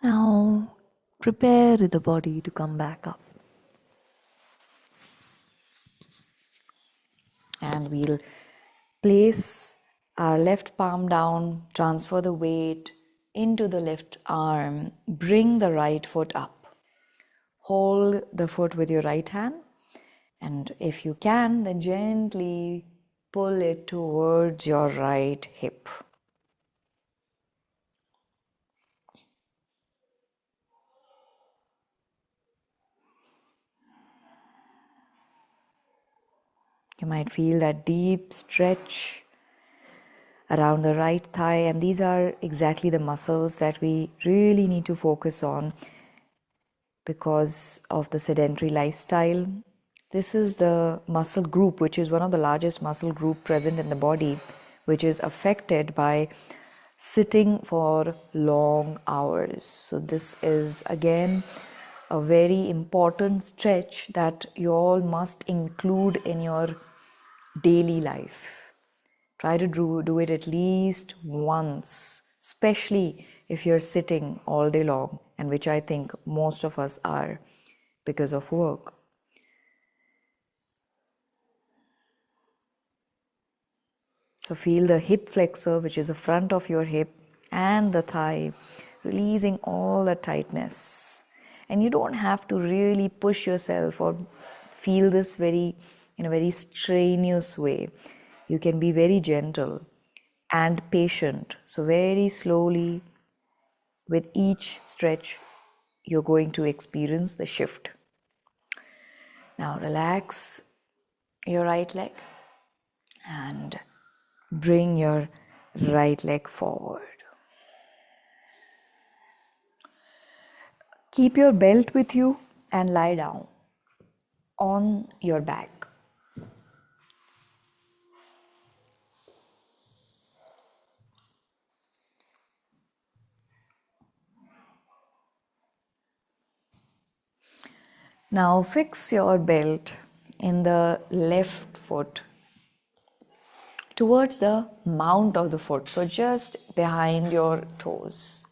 Now prepare the body to come back up. And we'll place our left palm down, transfer the weight into the left arm, bring the right foot up. Hold the foot with your right hand, and if you can, then gently pull it towards your right hip. You might feel that deep stretch around the right thigh, and these are exactly the muscles that we really need to focus on because of the sedentary lifestyle. This is the muscle group, which is one of the largest muscle group present in the body, which is affected by sitting for long hours. So this is again a very important stretch that you all must include in your daily life. Try to do it at least once, especially if you're sitting all day long, and which I think most of us are because of work. So feel the hip flexor, which is the front of your hip, and the thigh, releasing all the tightness. And you don't have to really push yourself or feel this in a very strenuous way. You can be very gentle and patient. So very slowly, with each stretch, you're going to experience the shift. Now relax your right leg and bring your right leg forward. Keep your belt with you and lie down on your back. Now fix your belt in the left foot towards the mount of the foot, so just behind your toes,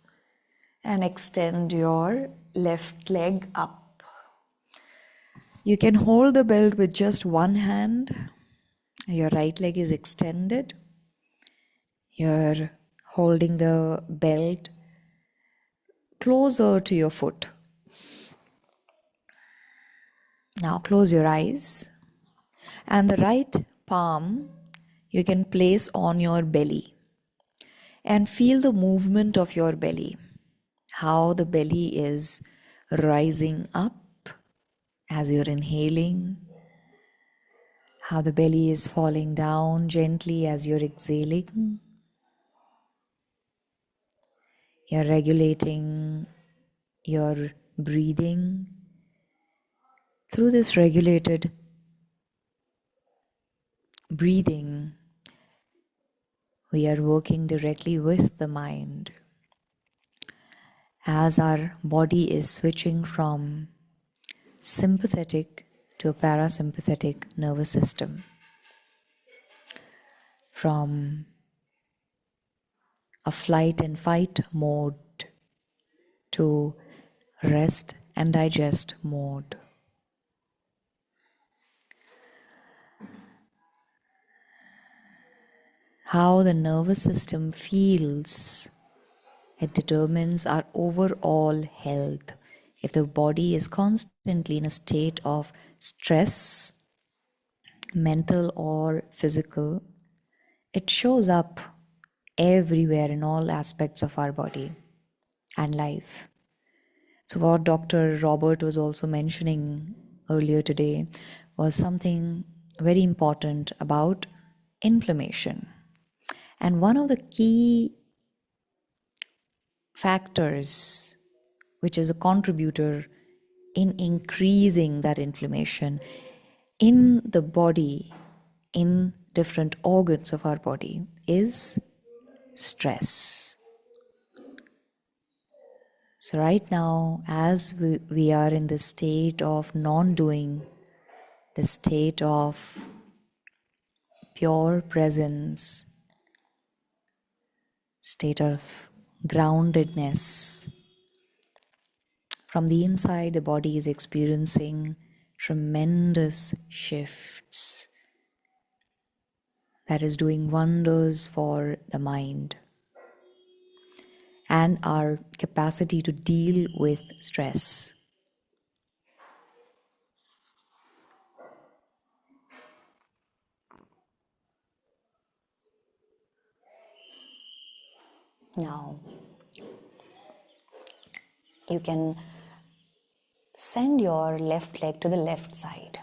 and extend your left leg up. You can hold the belt with just one hand. Your right leg is extended. You're holding the belt closer to your foot. Now close your eyes, and the right palm you can place on your belly and feel the movement of your belly, how the belly is rising up as you're inhaling, how the belly is falling down gently as you're exhaling. You're regulating your breathing through this regulated breathing. We are working directly with the mind as our body is switching from sympathetic to a parasympathetic nervous system, from a flight and fight mode to rest and digest mode. How the nervous system feels, it determines our overall health. If the body is constantly in a state of stress, mental or physical, it shows up everywhere in all aspects of our body and life. So what Dr. Robert was also mentioning earlier today was something very important about inflammation. And one of the key factors which is a contributor in increasing that inflammation in the body, in different organs of our body, is stress. So right now, as we are in this state of non-doing, the state of pure presence, state of groundedness, from the inside, the body is experiencing tremendous shifts that is doing wonders for the mind and our capacity to deal with stress. Now, you can send your left leg to the left side.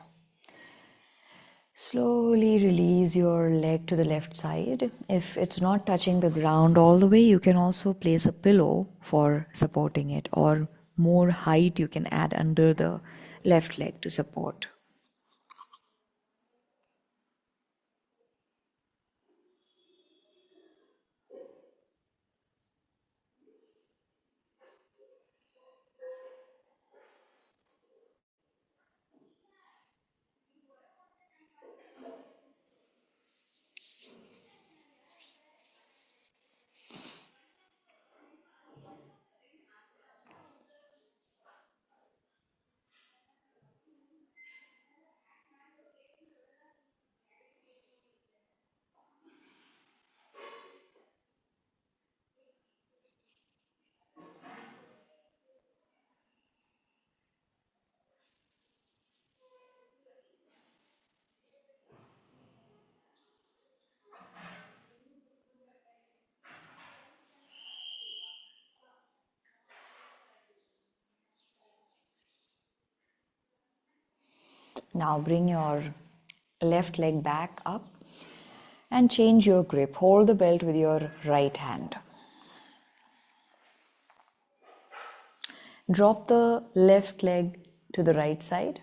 Slowly release your leg to the left side. If it's not touching the ground all the way, you can also place a pillow for supporting it, or more height you can add under the left leg to support. Now bring your left leg back up and change your grip. Hold the belt with your right hand. Drop the left leg to the right side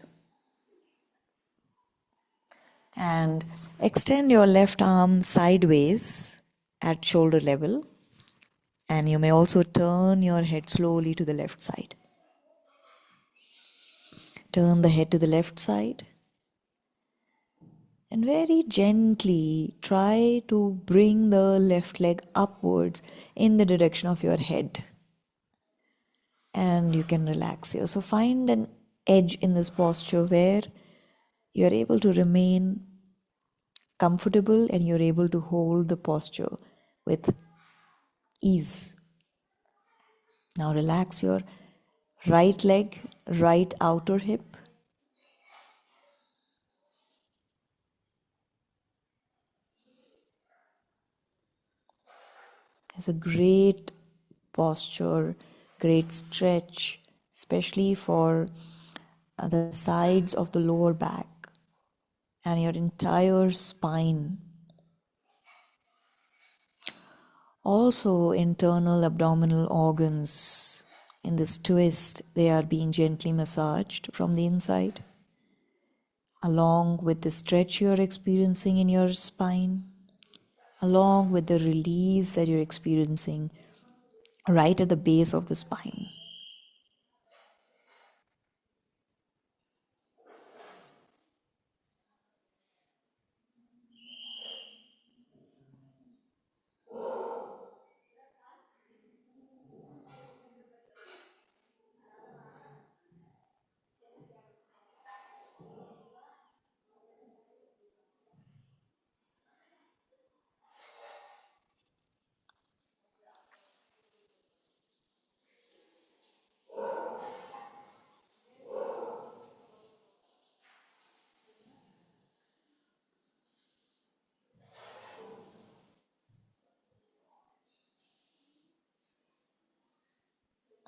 and extend your left arm sideways at shoulder level, and you may also turn your head slowly to the left side. Turn the head to the left side and very gently try to bring the left leg upwards in the direction of your head. And you can relax here. So find an edge in this posture where you are able to remain comfortable and you're able to hold the posture with ease. Now relax your right leg, right outer hip. It's a great posture, great stretch, especially for the sides of the lower back and your entire spine. Also, internal abdominal organs in this twist, they are being gently massaged from the inside, along with the stretch you're experiencing in your spine, along with the release that you're experiencing right at the base of the spine.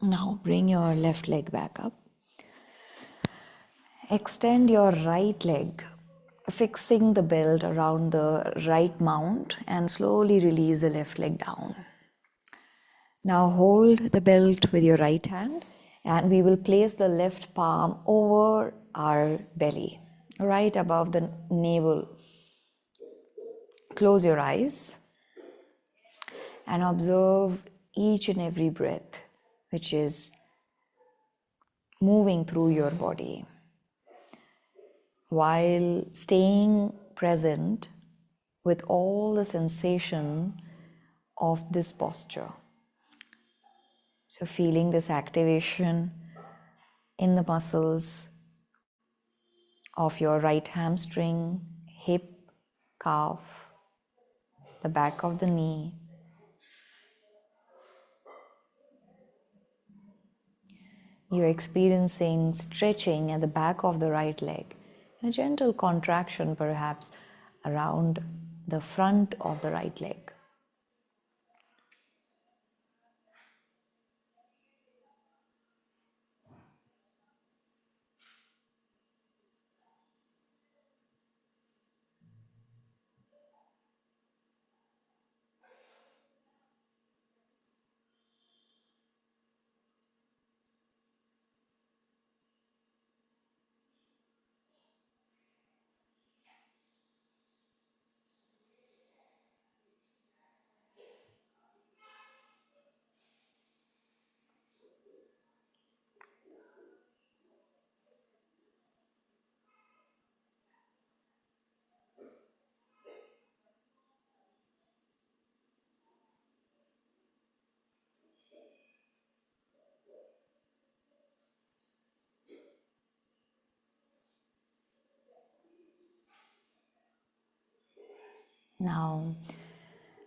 Now bring your left leg back up. Extend your right leg, fixing the belt around the right mount, and slowly release the left leg down. Now hold the belt with your right hand and we will place the left palm over our belly, right above the navel. Close your eyes and observe each and every breath which is moving through your body while staying present with all the sensation of this posture. So feeling this activation in the muscles of your right hamstring, hip, calf, the back of the knee. You're experiencing stretching at the back of the right leg, and a gentle contraction perhaps around the front of the right leg. Now,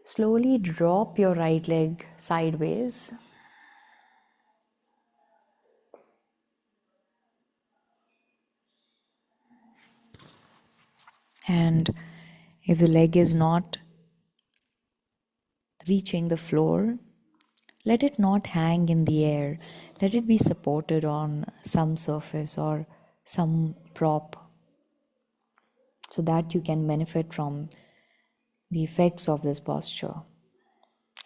slowly drop your right leg sideways. And if the leg is not reaching the floor, let it not hang in the air. Let it be supported on some surface or some prop so that you can benefit from the effects of this posture.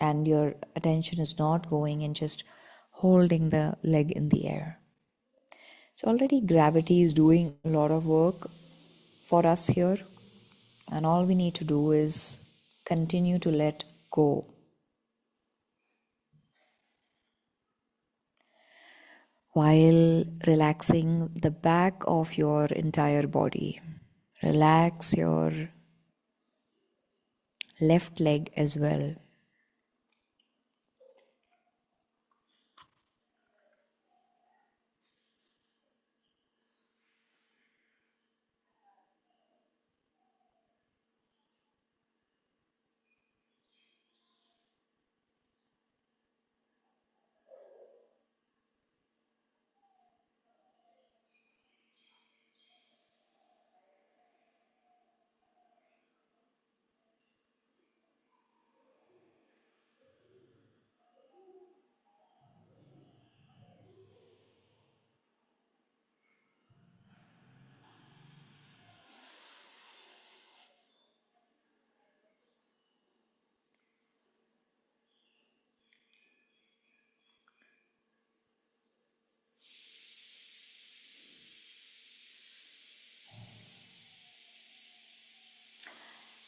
And your attention is not going in just holding the leg in the air. So already gravity is doing a lot of work for us here. And all we need to do is continue to let go. While relaxing the back of your entire body. Relax your left leg as well.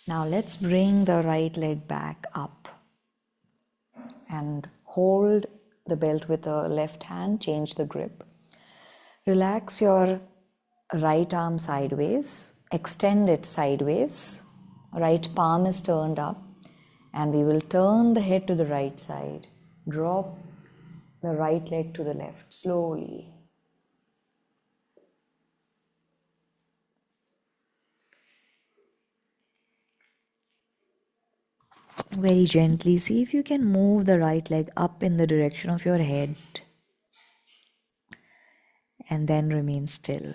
Now let's bring the right leg back up and hold the belt with the left hand, change the grip. Relax your right arm sideways, extend it sideways, right palm is turned up, and we will turn the head to the right side. Drop the right leg to the left slowly. Very gently, see if you can move the right leg up in the direction of your head and then remain still.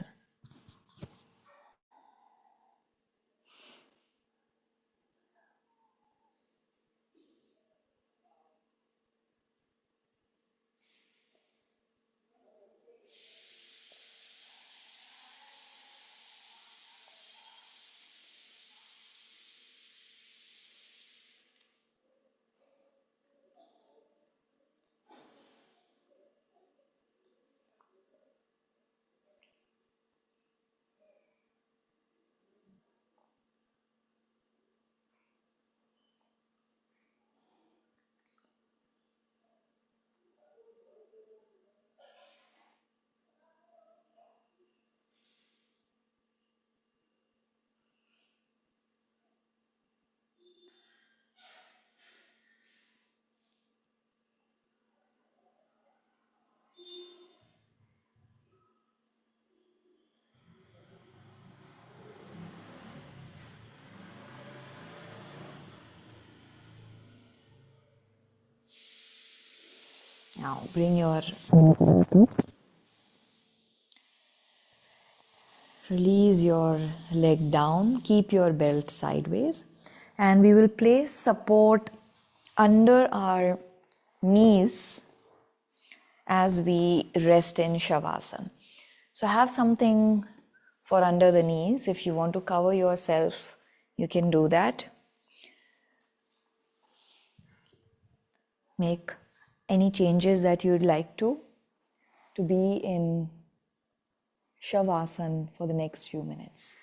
Now bring your release your leg down, keep your belt sideways, and we will place support under our knees as we rest in Shavasana. So have something for under the knees. If you want to cover yourself, you can do that. Make any changes that you'd like to be in Shavasana for the next few minutes.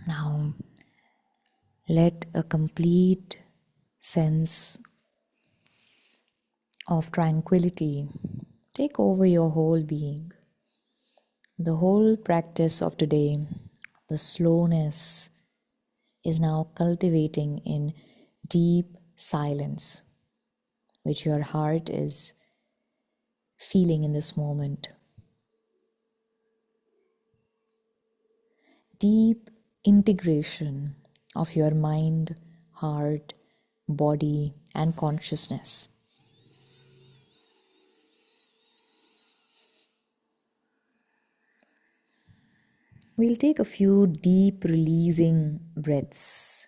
Now, let a complete sense of tranquility take over your whole being. The whole practice of today, the slowness, is now cultivating in deep silence, which your heart is feeling in this moment. Deep integration of your mind, heart, body, and consciousness. We'll take a few deep releasing breaths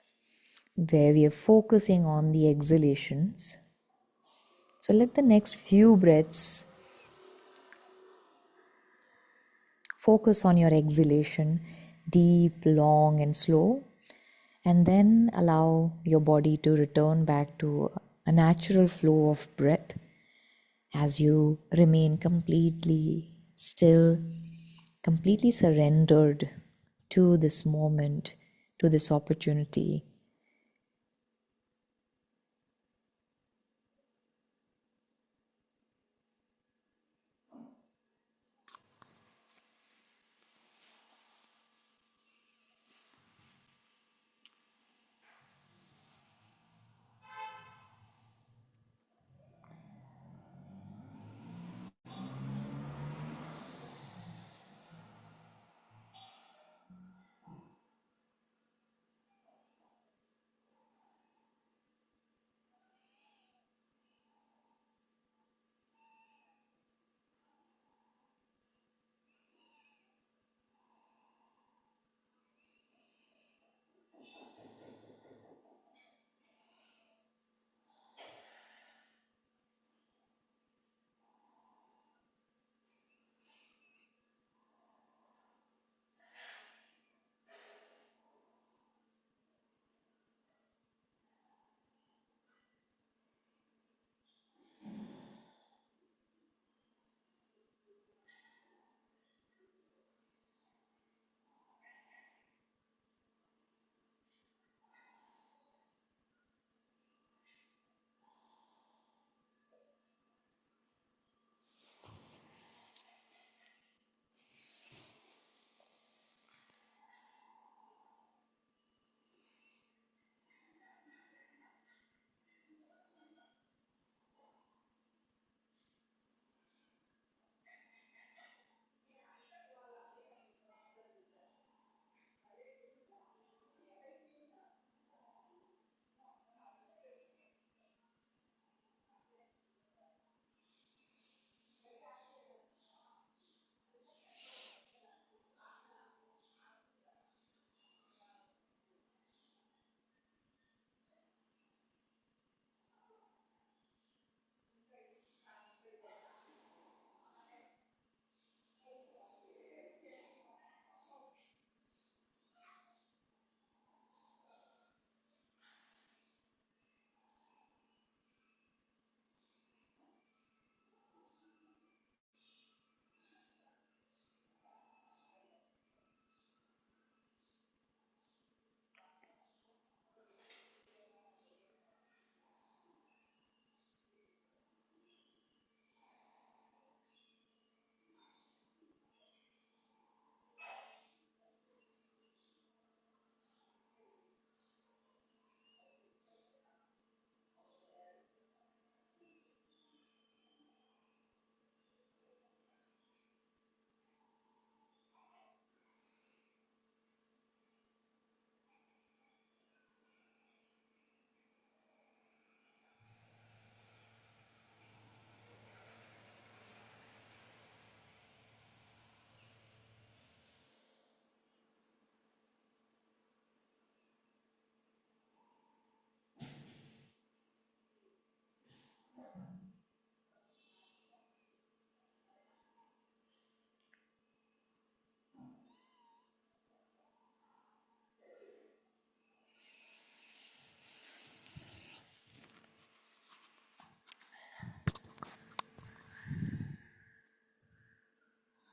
where we are focusing on the exhalations. So let the next few breaths focus on your exhalation, deep, long, and slow, and then allow your body to return back to a natural flow of breath as you remain completely still, completely surrendered to this moment, to this opportunity.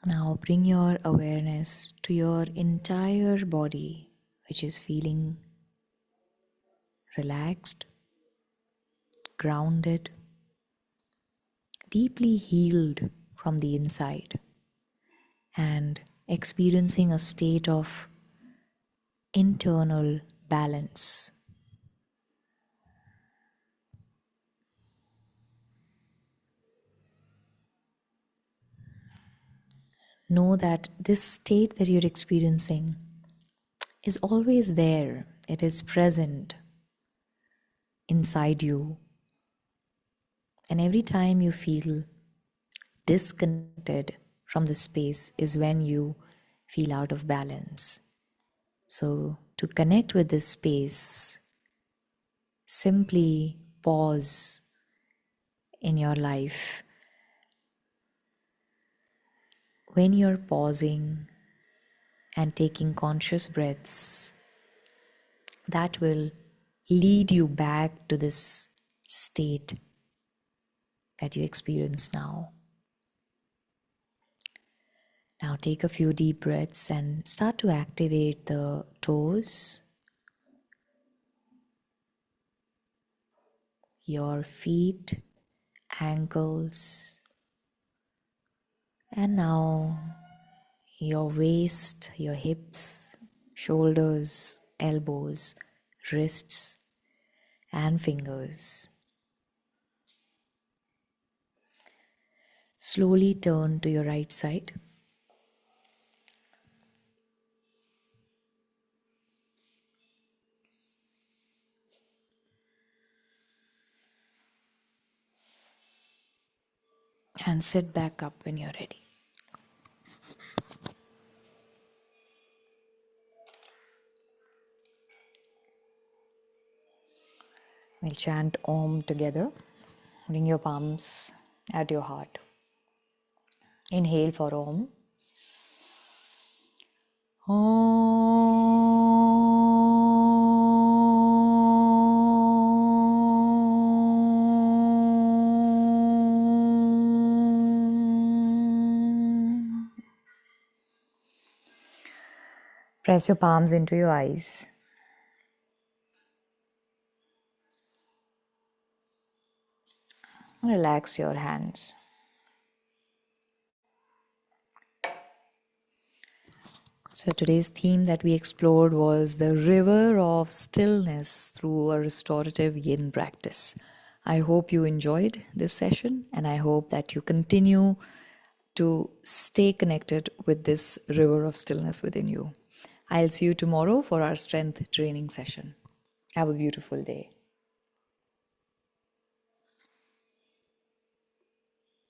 Now bring your awareness to your entire body which is feeling relaxed, grounded, deeply healed from the inside, and experiencing a state of internal balance. Know that this state that you're experiencing is always there. It is present inside you. And every time you feel disconnected from the space is when you feel out of balance. So, to connect with this space, simply pause in your life. When you're pausing and taking conscious breaths, that will lead you back to this state that you experience now. Now take a few deep breaths and start to activate the toes, your feet, ankles, and now your waist, your hips, shoulders, elbows, wrists, and fingers. Slowly turn to your right side. And sit back up when you're ready. We'll chant Om together. Bring your palms at your heart. Inhale for Om. Om. Press your palms into your eyes. Relax your hands. So today's theme that we explored was the river of stillness through a restorative yin practice. I hope you enjoyed this session, and I hope that you continue to stay connected with this river of stillness within you. I'll see you tomorrow for our strength training session. Have a beautiful day.